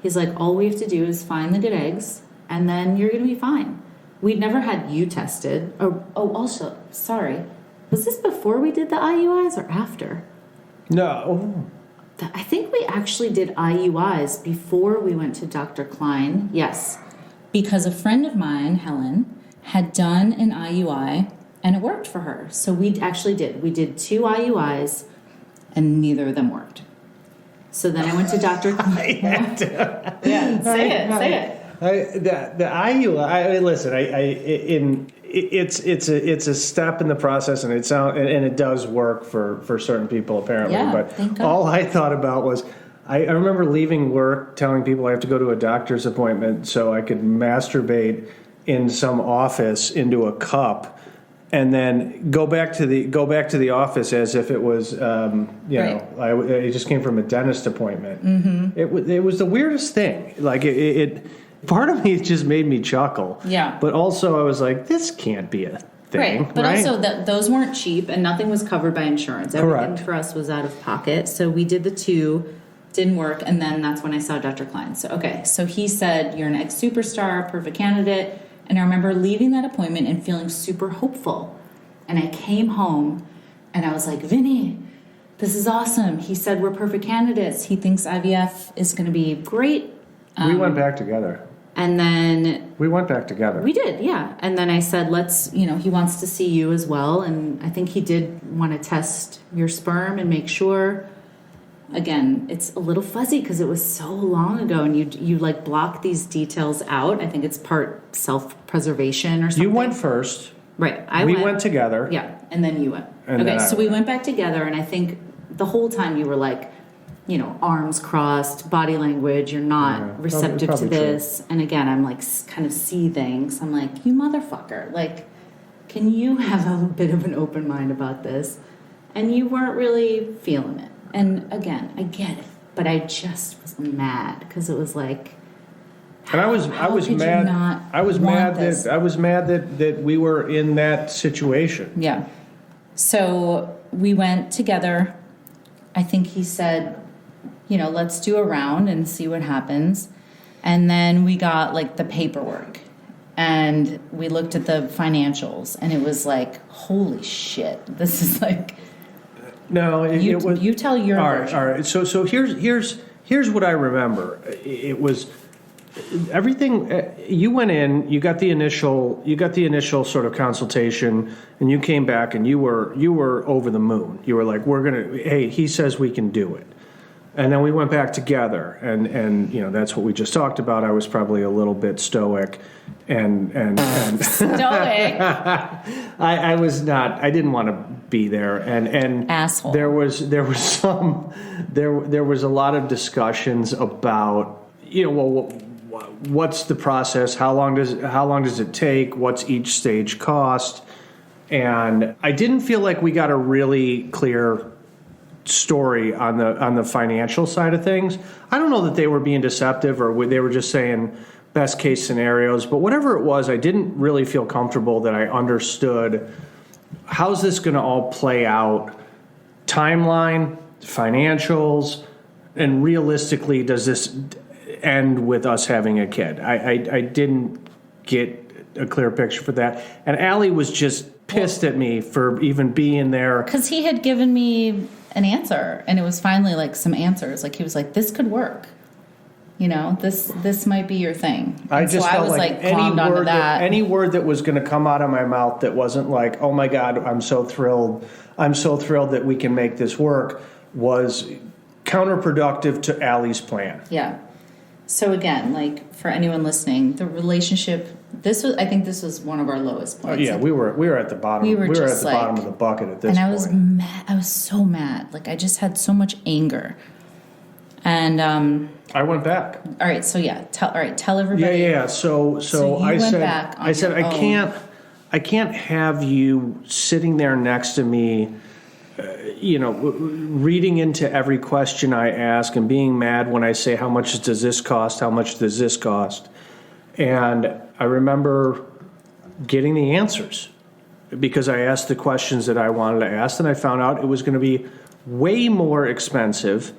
He's like, all we have to do is find the good eggs, and then you're going to be fine. We'd never had you tested. Also, sorry. Was this before we did the IUIs or after? No. I think we actually did IUIs before we went to Dr. Klein. Yes. Because a friend of mine, Helen, had done an IUI, and it worked for her. So we actually did. We did 2 IUIs, and neither of them worked. So then I went to Dr. Klein. Say it. The IUI. Listen, it's a step in the process, and it does work for certain people apparently. Yeah, but all I thought about was I remember leaving work telling people I have to go to a doctor's appointment so I could masturbate in some office into a cup. And then go back to the office as if it was, I just came from a dentist appointment. Mm-hmm. It was the weirdest thing. Like it part of me it just made me chuckle. Yeah. But also I was like, this can't be a thing. Right. But also those weren't cheap and nothing was covered by insurance. Everything for us was out of pocket. So we did the 2, didn't work, and then that's when I saw Dr. Klein. So he said, you're an ex-superstar, perfect candidate. And I remember leaving that appointment and feeling super hopeful. And I came home and I was like, Vinny, this is awesome. He said we're perfect candidates. He thinks IVF is going to be great. We went back together. And then... We went back together. We did, yeah. And then I said, he wants to see you as well. And I think he did want to test your sperm and make sure. Again, it's a little fuzzy because it was so long ago. And you like block these details out. I think it's part self-preservation or something. You went first. Right. We went together. Yeah. And then you went. Okay, so we went back together. And I think the whole time you were like, arms crossed, body language, you're not receptive to this. True. And again, I'm like kind of seething. So I'm like, you motherfucker. Like, can you have a bit of an open mind about this? And you weren't really feeling it. And again, I get it. But I just was mad because it was like... And I was mad. I was mad that we were in that situation. Yeah. So we went together. I think he said, let's do a round and see what happens. And then we got like the paperwork and we looked at the financials and it was like, holy shit, this is like. No, it was. You tell your version. All right. So here's what I remember. It was everything. You went in. You got the initial sort of consultation, and you came back, and you were over the moon. You were like, hey, he says we can do it. And then we went back together, and that's what we just talked about. I was probably a little bit stoic, and stoic. I was not. I didn't want to be there, and asshole. There was a lot of discussions about what's the process? How long does it take? What's each stage cost? And I didn't feel like we got a really clear story on the financial side of things. I don't know that they were being deceptive or they were just saying best case scenarios, but whatever it was, I didn't really feel comfortable that I understood how's this going to all play out, timeline, financials, and realistically, does this end with us having a kid? I didn't get a clear picture for that. And Allie was just pissed at me for even being there. Because he had given me an answer, and it was finally like some answers. Like he was like, this could work. This might be your thing. And I just felt like any word that was going to come out of my mouth that wasn't like, oh my God, I'm so thrilled that we can make this work, was counterproductive to Allie's plan. Yeah. So again, like for anyone listening, the relationship, I think this was one of our lowest points. Yeah, we were at the bottom. We were at the bottom of the bucket at this point. And I was mad. I was so mad. Like I just had so much anger. And I went back. All right, so tell everybody. Yeah. So I said I can't have you sitting there next to me, reading into every question I ask and being mad when I say, how much does this cost? How much does this cost? And I remember getting the answers because I asked the questions that I wanted to ask, and I found out it was going to be way more expensive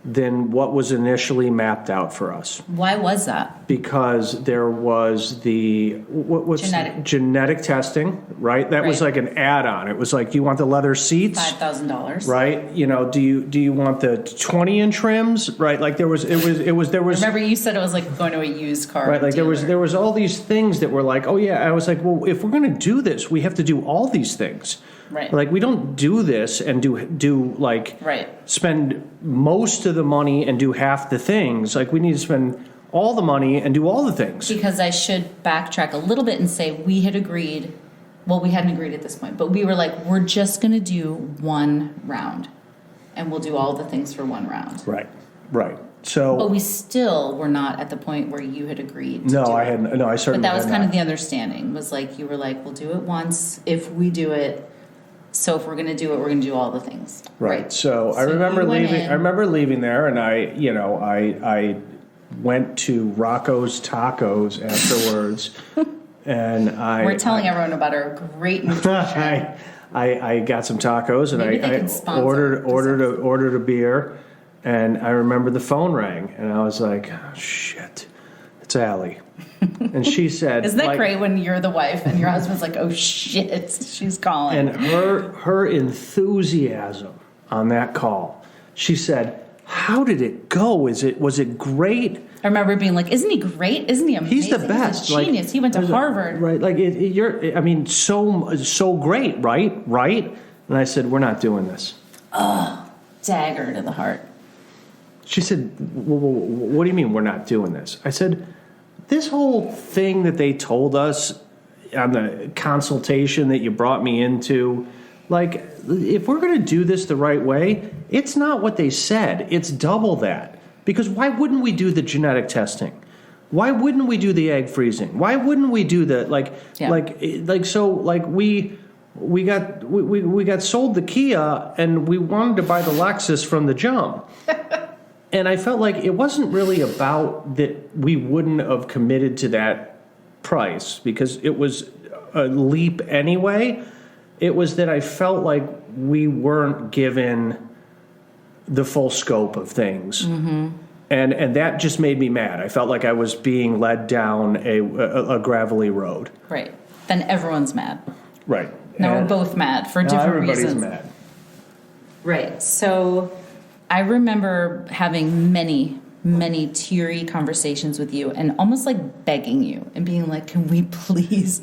than what was initially mapped out for us. Why was that? Because there was the genetic testing, right? That was like an add-on. It was like, do you want the leather seats? $5,000. Right? Do you want the 20-inch rims? Right? Like there was. Remember you said it was like going to a used car. Right? Like dealer. there was all these things that were like, oh yeah. I was like, well, if we're going to do this, we have to do all these things. Right. Like we don't do this and do like spend most of the money and do half the things. Like we need to spend all the money and do all the things. Because I should backtrack a little bit and say we had agreed. Well, we hadn't agreed at this point, but we were like, we're just going to do one round, and we'll do all the things for one round. Right. So, but we still were not at the point where you had agreed. No, I hadn't. No, I certainly. But that was kind of the understanding. Was like you were like, we'll do it once. If we do it. So if we're going to do it, we're going to do all the things. Right. So I remember leaving. I remember leaving there, and I went to Rocco's Tacos afterwards, and we're telling everyone about our great nutrition. I got some tacos, and I ordered a beer, and I remember the phone rang, and I was like, oh, shit, it's Allie. And she said, "Isn't that great when you're the wife and your husband's like, oh shit, she's calling?" And her enthusiasm on that call, she said, "How did it go? Was it great?" I remember being like, "Isn't he great? Isn't he amazing? He's the best. He's a genius. He went to Harvard." Right? Like so great, right? And I said, "We're not doing this." Oh, dagger to the heart. She said, "What do you mean we're not doing this?" I said, "This whole thing that they told us on the consultation that you brought me into, like, if we're going to do this the right way, it's not what they said. It's double that. Because why wouldn't we do the genetic testing? Why wouldn't we do the egg freezing? Why wouldn't we do the we got sold the Kia and we wanted to buy the Lexus from the jump." And I felt like it wasn't really about that we wouldn't have committed to that price because it was a leap anyway. It was that I felt like we weren't given the full scope of things. Mm-hmm. And that just made me mad. I felt like I was being led down a gravelly road. Right. Then everyone's mad. Right. Now we're both mad for different reasons. Everybody's mad. Right. So I remember having many, many teary conversations with you and almost like begging you and being like, can we please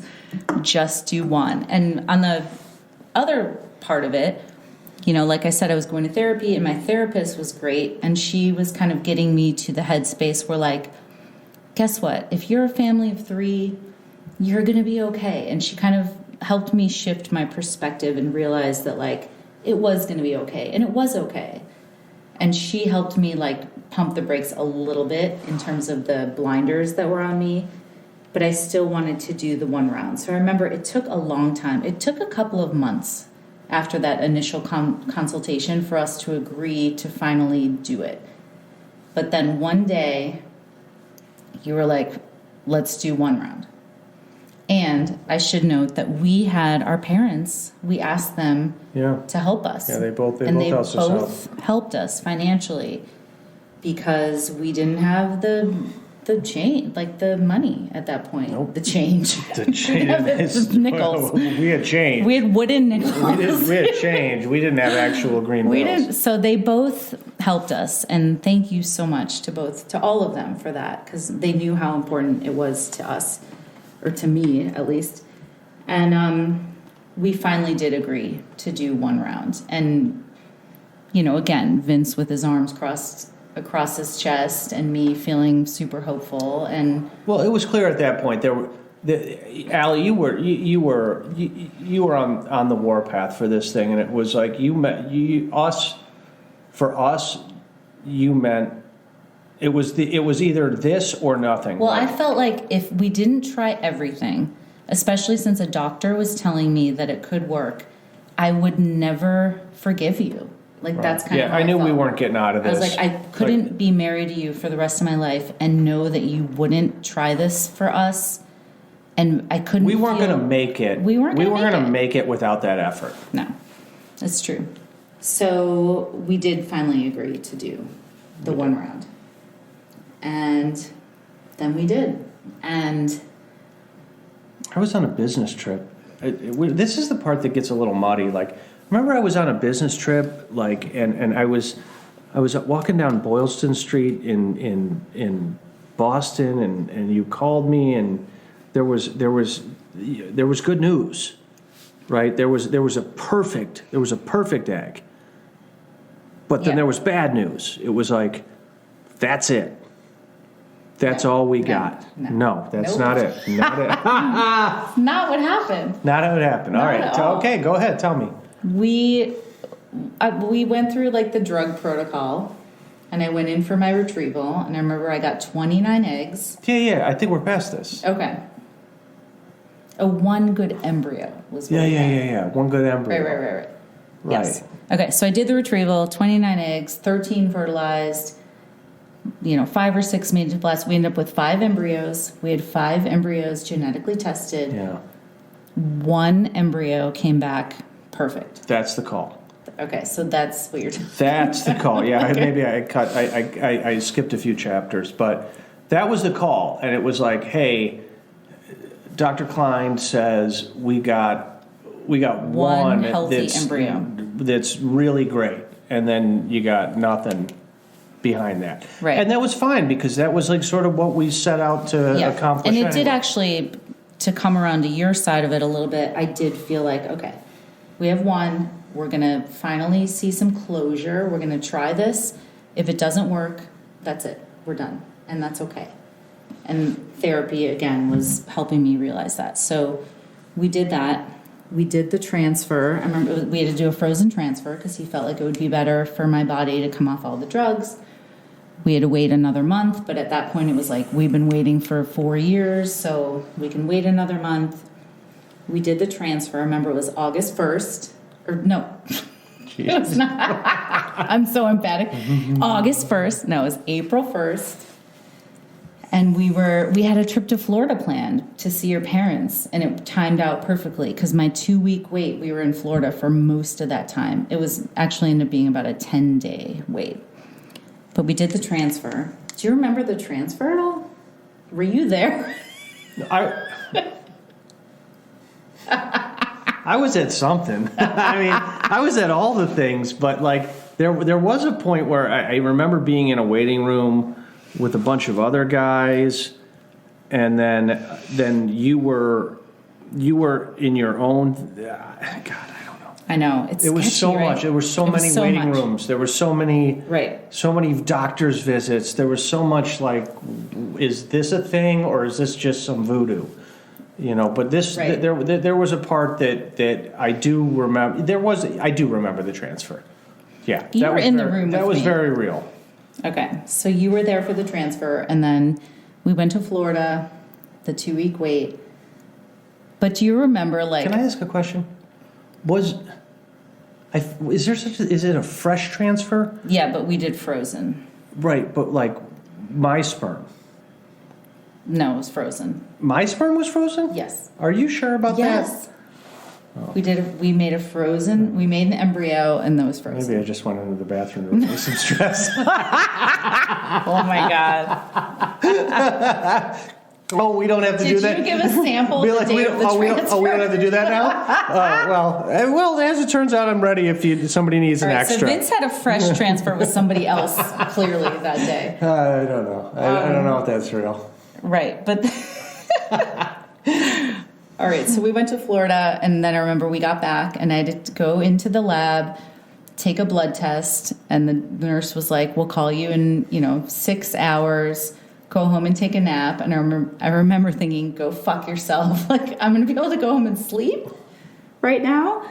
just do one? And on the other part of it, you know, like I said, I was going to therapy and my therapist was great. And she was kind of getting me to the headspace where like, guess what? If you're a family of 3, you're going to be okay. And she kind of helped me shift my perspective and realize that like it was going to be okay. And it was okay. And she helped me like pump the brakes a little bit in terms of the blinders that were on me. But I still wanted to do the 1 round. So I remember it took a long time. It took a couple of months after that initial consultation for us to agree to finally do it. But then one day you were like, let's do 1 round. And I should note that we had our parents, we asked them to help us. Yeah, they both helped us financially because we didn't have the change, like the money at that point. Nope. The change. The change. Nickels. We had change. We had wooden nickels. We had change. We didn't have actual green bills. So they both helped us, and thank you so much to all of them for that, because they knew how important it was to us, or to me at least. And we finally did agree to do 1 round. And, you know, again, Vince with his arms crossed across his chest and me feeling super hopeful. And well, it was clear at that point Allie, you were on the warpath for this thing, and it was like you meant it was either this or nothing. Well, I felt like if we didn't try everything, especially since a doctor was telling me that it could work, I would never forgive you. Like, right. That's kind of how I knew felt. We weren't getting out of this. I was like, I couldn't be married to you for the rest of my life and know that you wouldn't try this for us. And I couldn't. We weren't going to make it. We weren't going to make it without that effort. No, that's true. So we did finally agree to do the 1 round. And then we did. And I was on a business trip. This is the part that gets a little muddy. Like, remember I was on a business trip, like, and I was walking down Boylston Street in Boston, and you called me, and there was good news, right? There was a perfect egg, but then there was bad news. It was like, that's it. That's all we got. No, that's not it. Not it. Not what happened. Not what happened. All right. Okay, go ahead. Tell me. We went through like the drug protocol, and I went in for my retrieval, and I remember I got 29 eggs. Yeah. I think we're past this. Okay. A 1 good embryo was what Yeah. 1 good embryo. Right. Yes. Okay, so I did the retrieval, 29 eggs, 13 fertilized. 5 or 6 major blasts. We ended up with 5 embryos. We had 5 embryos genetically tested. Yeah. 1 embryo came back perfect. That's the call. Okay, so that's what you're talking about. That's the call. Yeah, Okay. maybe I skipped a few chapters, but that was the call. And it was like, hey, Dr. Klein says we got one healthy embryo. That's really great. And then you got nothing behind that. Right. And that was fine because that was like sort of what we set out to accomplish. And it did anyway. actually, to come around to your side of it a little bit, I did feel like, okay, we have 1. We're going to finally see some closure. We're going to try this. If it doesn't work, that's it. We're done. And that's okay. And therapy, again, was helping me realize that. So we did that. We did the transfer. I remember we had to do a frozen transfer because he felt like it would be better for my body to come off all the drugs. We had to wait another month, but at that point it was like, we've been waiting for 4 years, so we can wait another month. We did the transfer. I remember it was August 1st. Or no, it was not. I'm so emphatic. August 1st. No, it was April 1st. And we had a trip to Florida planned to see your parents, and it timed out perfectly because my 2-week wait, we were in Florida for most of that time. It was actually ended up being about a 10-day wait. But we did the transfer. Do you remember the transfer at all? Were you there? I was at something. I mean, I was at all the things, but like there was a point where I remember being in a waiting room with a bunch of other guys, and then you were in your own. God, I don't know. I know it's. It was sketchy, so right? much. There were so many waiting rooms. There were so many. Right. So many doctors' visits. There was so much like, is this a thing or is this just some voodoo? But this right. there was a part that I do remember. I do remember the transfer. Yeah, You were in the room with That was me. very real. Okay, so you were there for the transfer, and then we went to Florida, the 2-week wait. But do you remember, like... Can I ask a question? Is it a fresh transfer? Yeah, but we did frozen. Right, but like my sperm. No, it was frozen. My sperm was frozen? Yes. Are you sure about that? Yes. Oh. We made an embryo, and that was frozen. Maybe I just went into the bathroom to relieve some stress. Oh my God. Oh, we don't have to do that. Did you give a sample the day of the transfer? We don't have to do that now? Well, as it turns out, I'm ready if somebody needs an extra. So Vince had a fresh transfer with somebody else, clearly, that day. I don't know. I don't know if that's real. Right, but... All right, so we went to Florida, and then I remember we got back, and I had to go into the lab, take a blood test, and the nurse was like, we'll call you in, 6 hours, go home and take a nap. And I remember thinking, go fuck yourself. Like, I'm going to be able to go home and sleep right now?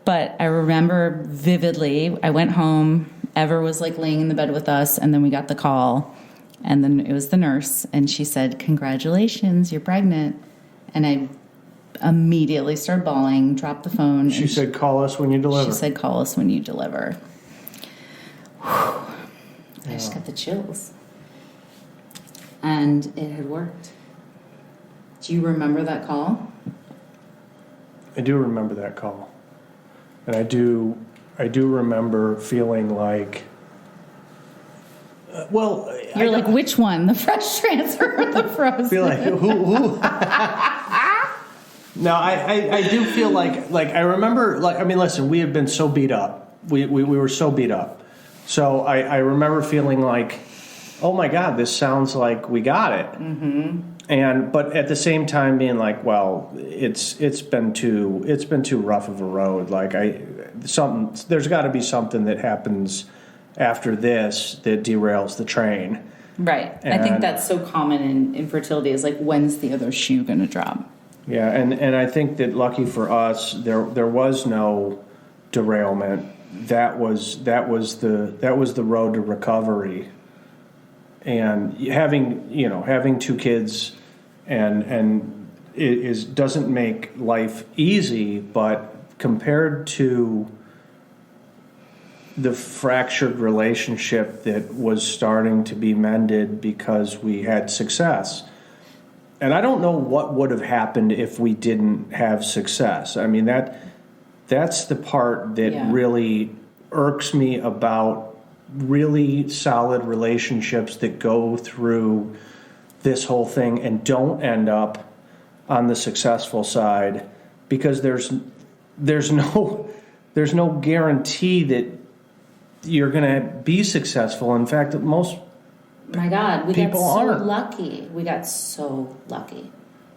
But I remember vividly, I went home, Ever was like laying in the bed with us, and then we got the call, and then it was the nurse, and she said, congratulations, you're pregnant. And I immediately started bawling, dropped the phone. She said, call us when you deliver. She said, call us when you deliver. I just got the chills. And it had worked. Do you remember that call? I do remember that call. And I do remember feeling like, You're like, which one? The fresh transfer or the frozen? I feel like, who? No, I do feel like I remember, listen, we had been so beat up. We were so beat up. So I remember feeling like, oh my God, this sounds like we got it. Mm-hmm. But at the same time being like, well, it's been too rough of a road. Like there's got to be something that happens after this that derails the train. Right. I think that's so common in infertility is like, when's the other shoe going to drop? Yeah, and I think that lucky for us, there was no derailment. That was the road to recovery. And having two kids and it doesn't make life easy, but compared to the fractured relationship that was starting to be mended because we had success. And I don't know what would have happened if we didn't have success. I mean, that's the part that really irks me about really solid relationships that go through this whole thing and don't end up on the successful side, because there's no guarantee that you're going to be successful. In fact, most my God, we people got so aren't. lucky. We got so lucky.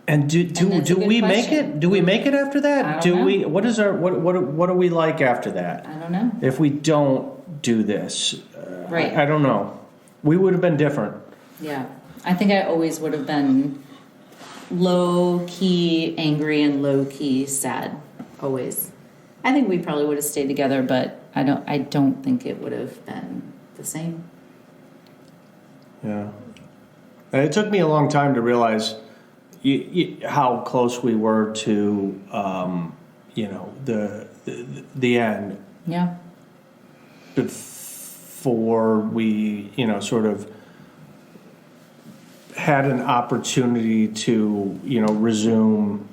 And do we make it? Do we make it after that? I don't know. We? What is our what are we like after that? I don't know. If we don't do this, Right. I don't know. We would have been different. Yeah. I think I always would have been low-key angry and low-key sad. Always. I think we probably would have stayed together, but I don't think it would have been the same. Yeah. And it took me a long time to realize how close we were to, the end. Yeah. Before we, sort of had an opportunity to, resume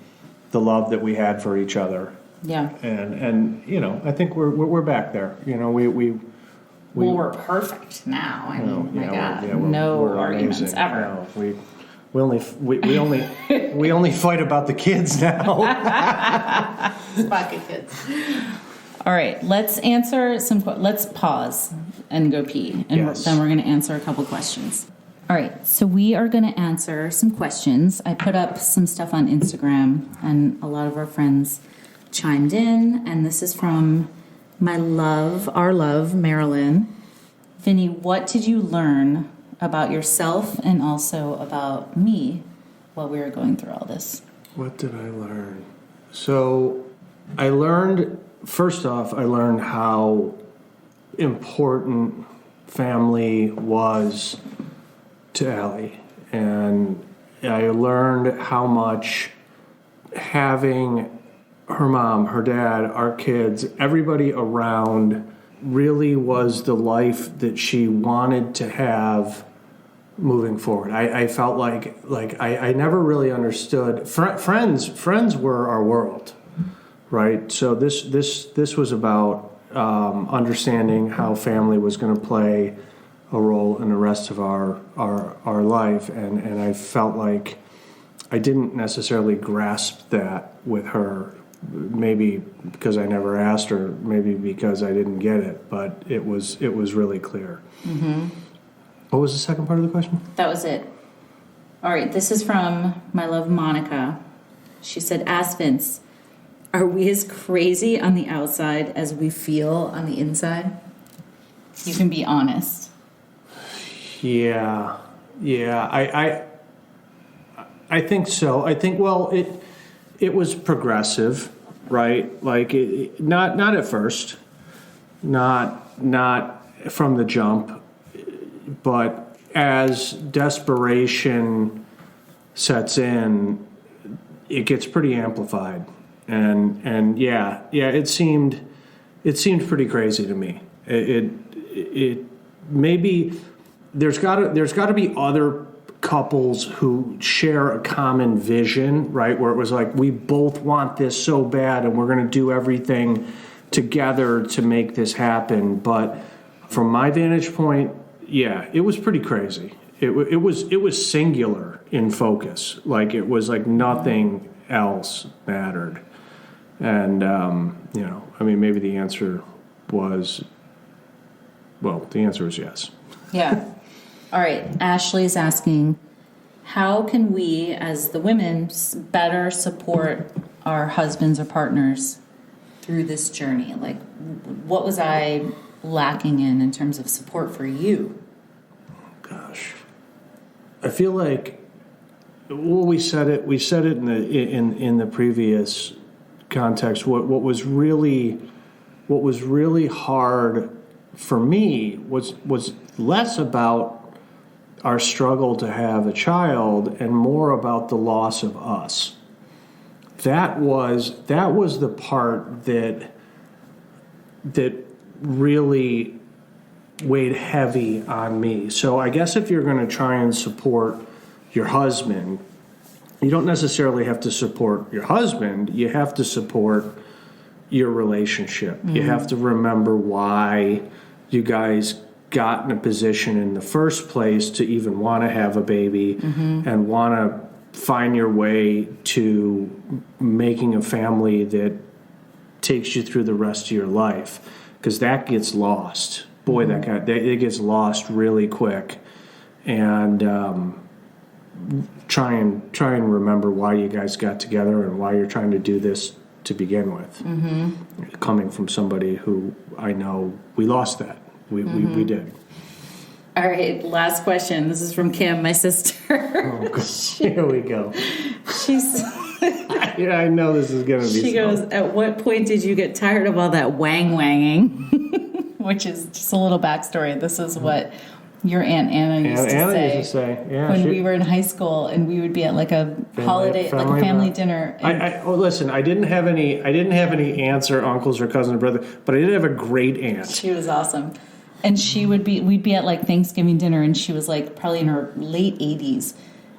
the love that we had for each other. Yeah. And I think we're back there. We're perfect now. I mean, my God, we're no arguments amazing. ever. No, we only fight about the kids now. Pocket kids. All right, let's answer let's pause and go pee, and then we're going to answer a couple questions. All right, so we are going to answer some questions. I put up some stuff on Instagram, and a lot of our friends chimed in, and this is from our love, Marilyn. Vinny, what did you learn about yourself and also about me while we were going through all this? What did I learn? So I learned, first off, how important family was to Allie. And I learned how much having her mom, her dad, our kids, everybody around really was the life that she wanted to have moving forward. I felt like I never really understood. Friends were our world, right? So this was about understanding how family was going to play a role in the rest of our life, and I felt like I didn't necessarily grasp that with her. Maybe because I never asked her, maybe because I didn't get it, but it was really clear. Mm-hmm. What was the second part of the question? That was it. All right, this is from my love, Monica. She said, ask Vince, are we as crazy on the outside as we feel on the inside? You can be honest. Yeah. I think so. I think, it was progressive, right? Like, not at first, not from the jump, but as desperation sets in, it gets pretty amplified, and it seemed pretty crazy to me. It maybe there's got to be other couples who share a common vision, right? Where it was like, we both want this so bad and we're going to do everything together to make this happen. But from my vantage point, it was pretty crazy. It was singular in focus. Like, it was like nothing else mattered. And, maybe the answer was yes. Yeah. All right, Ashley's asking, how can we, as the women, better support our husbands or partners through this journey? Like, what was I lacking in terms of support for you? Gosh, I feel like, we said it in the previous context. What was really hard for me was less about our struggle to have a child and more about the loss of us. That was the part that really weighed heavy on me. So I guess if you're going to try and support your husband, you don't necessarily have to support your husband. You have to support your relationship. You have to remember why you guys got in a position in the first place to even want to have a baby and want to find your way to making a family that takes you through the rest of your life, because that gets lost. Boy, it gets lost really quick. And try and remember why you guys got together and why you're trying to do this to begin with. Coming from somebody who I know, we lost that. We did. All right, last question. This is from Kim, my sister. Oh, God. Here we go. She's... Yeah, I know this is going to be... She goes, at what point did you get tired of all that wang-wanging? Which is just a little backstory. This is what your Aunt Anna used to say. Yeah, when we were in high school and we would be at like a family dinner. Listen, I didn't have any aunts or uncles or cousins or brother, but I did have a great aunt. She was awesome. And we'd be at like Thanksgiving dinner, and she was like probably in her late 80s.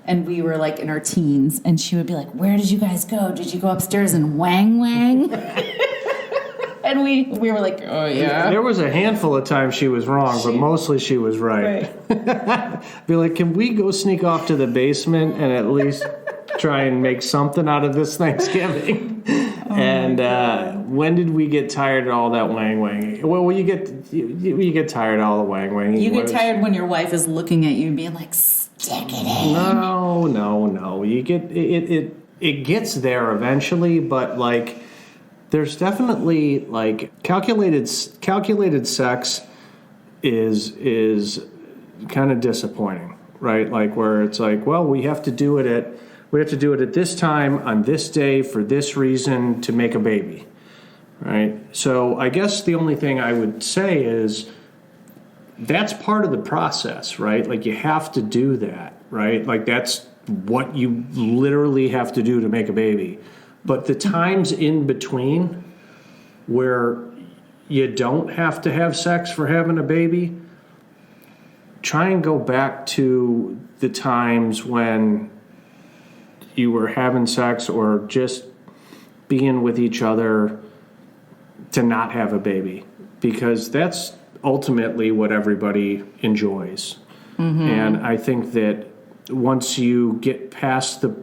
And we were like in our teens, and she would be like, "Where did you guys go? Did you go upstairs and wang?" And we were like, "Oh yeah." There was a handful of times she was wrong, but mostly she was right. Be like, "Can we go sneak off to the basement and at least try and make something out of this Thanksgiving?" When did we get tired of all that wang-wanging? Well, you get tired of all the wang-wanging. You get tired when your wife is looking at you and being like, "Stick it in." No. You get it gets there eventually, but like there's definitely like calculated sex is kind of disappointing, right? Like where it's like, well, we have to do it at this time on this day for this reason to make a baby, right? So I guess the only thing I would say is that's part of the process, right? Like you have to do that, right? Like that's what you literally have to do to make a baby. But the times in between where you don't have to have sex for having a baby, try and go back to the times when you were having sex or just being with each other to not have a baby, because that's ultimately what everybody enjoys. And I think that once you get past the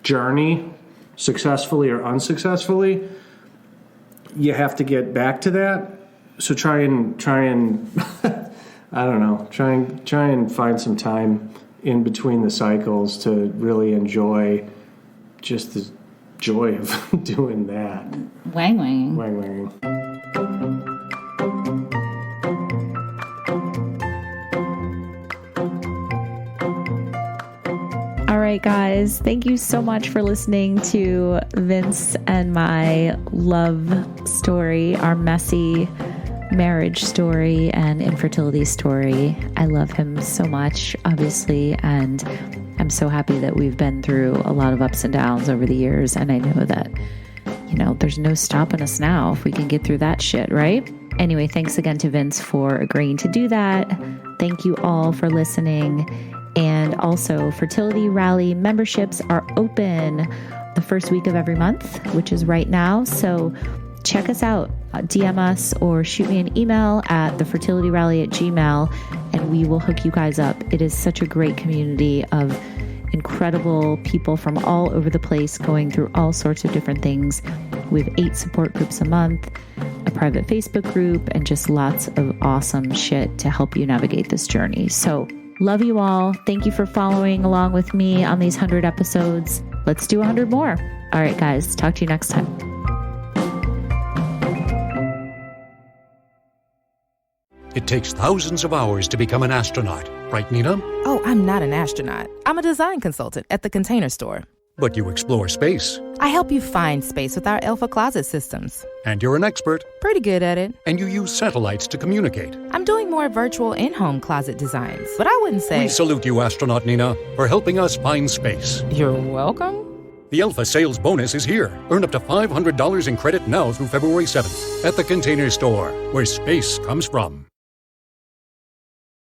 journey, successfully or unsuccessfully, you have to get back to that. So try and I don't know, try and find some time in between the cycles to really enjoy just the joy of doing that. Wang-wanging. All right, guys, thank you so much for listening to Vince and my love story, our messy marriage story and infertility story. I love him so much, obviously, and I'm so happy that we've been through a lot of ups and downs over the years, and I know that, there's no stopping us now if we can get through that shit, right? Anyway, thanks again to Vince for agreeing to do that. Thank you all for listening. And also, Fertility Rally memberships are open the first week of every month, which is right now. So check us out. DM us or shoot me an email at thefertilityrally@gmail.com, and we will hook you guys up. It is such a great community of incredible people from all over the place going through all sorts of different things. We have 8 support groups a month, a private Facebook group, and just lots of awesome shit to help you navigate this journey. So love you all. Thank you for following along with me on these 100 episodes. Let's do 100 more. All right, guys. Talk to you next time. It takes thousands of hours to become an astronaut, right, Nina? Oh, I'm not an astronaut. I'm a design consultant at the Container Store. But you explore space. I help you find space with our Alpha Closet systems. And you're an expert. Pretty good at it. And you use satellites to communicate. I'm doing more virtual in-home closet designs, but I wouldn't say... We salute you, astronaut Nina, for helping us find space. You're welcome. The Alpha Sales Bonus is here. Earn up to $500 in credit now through February 7th at the Container Store, where space comes from.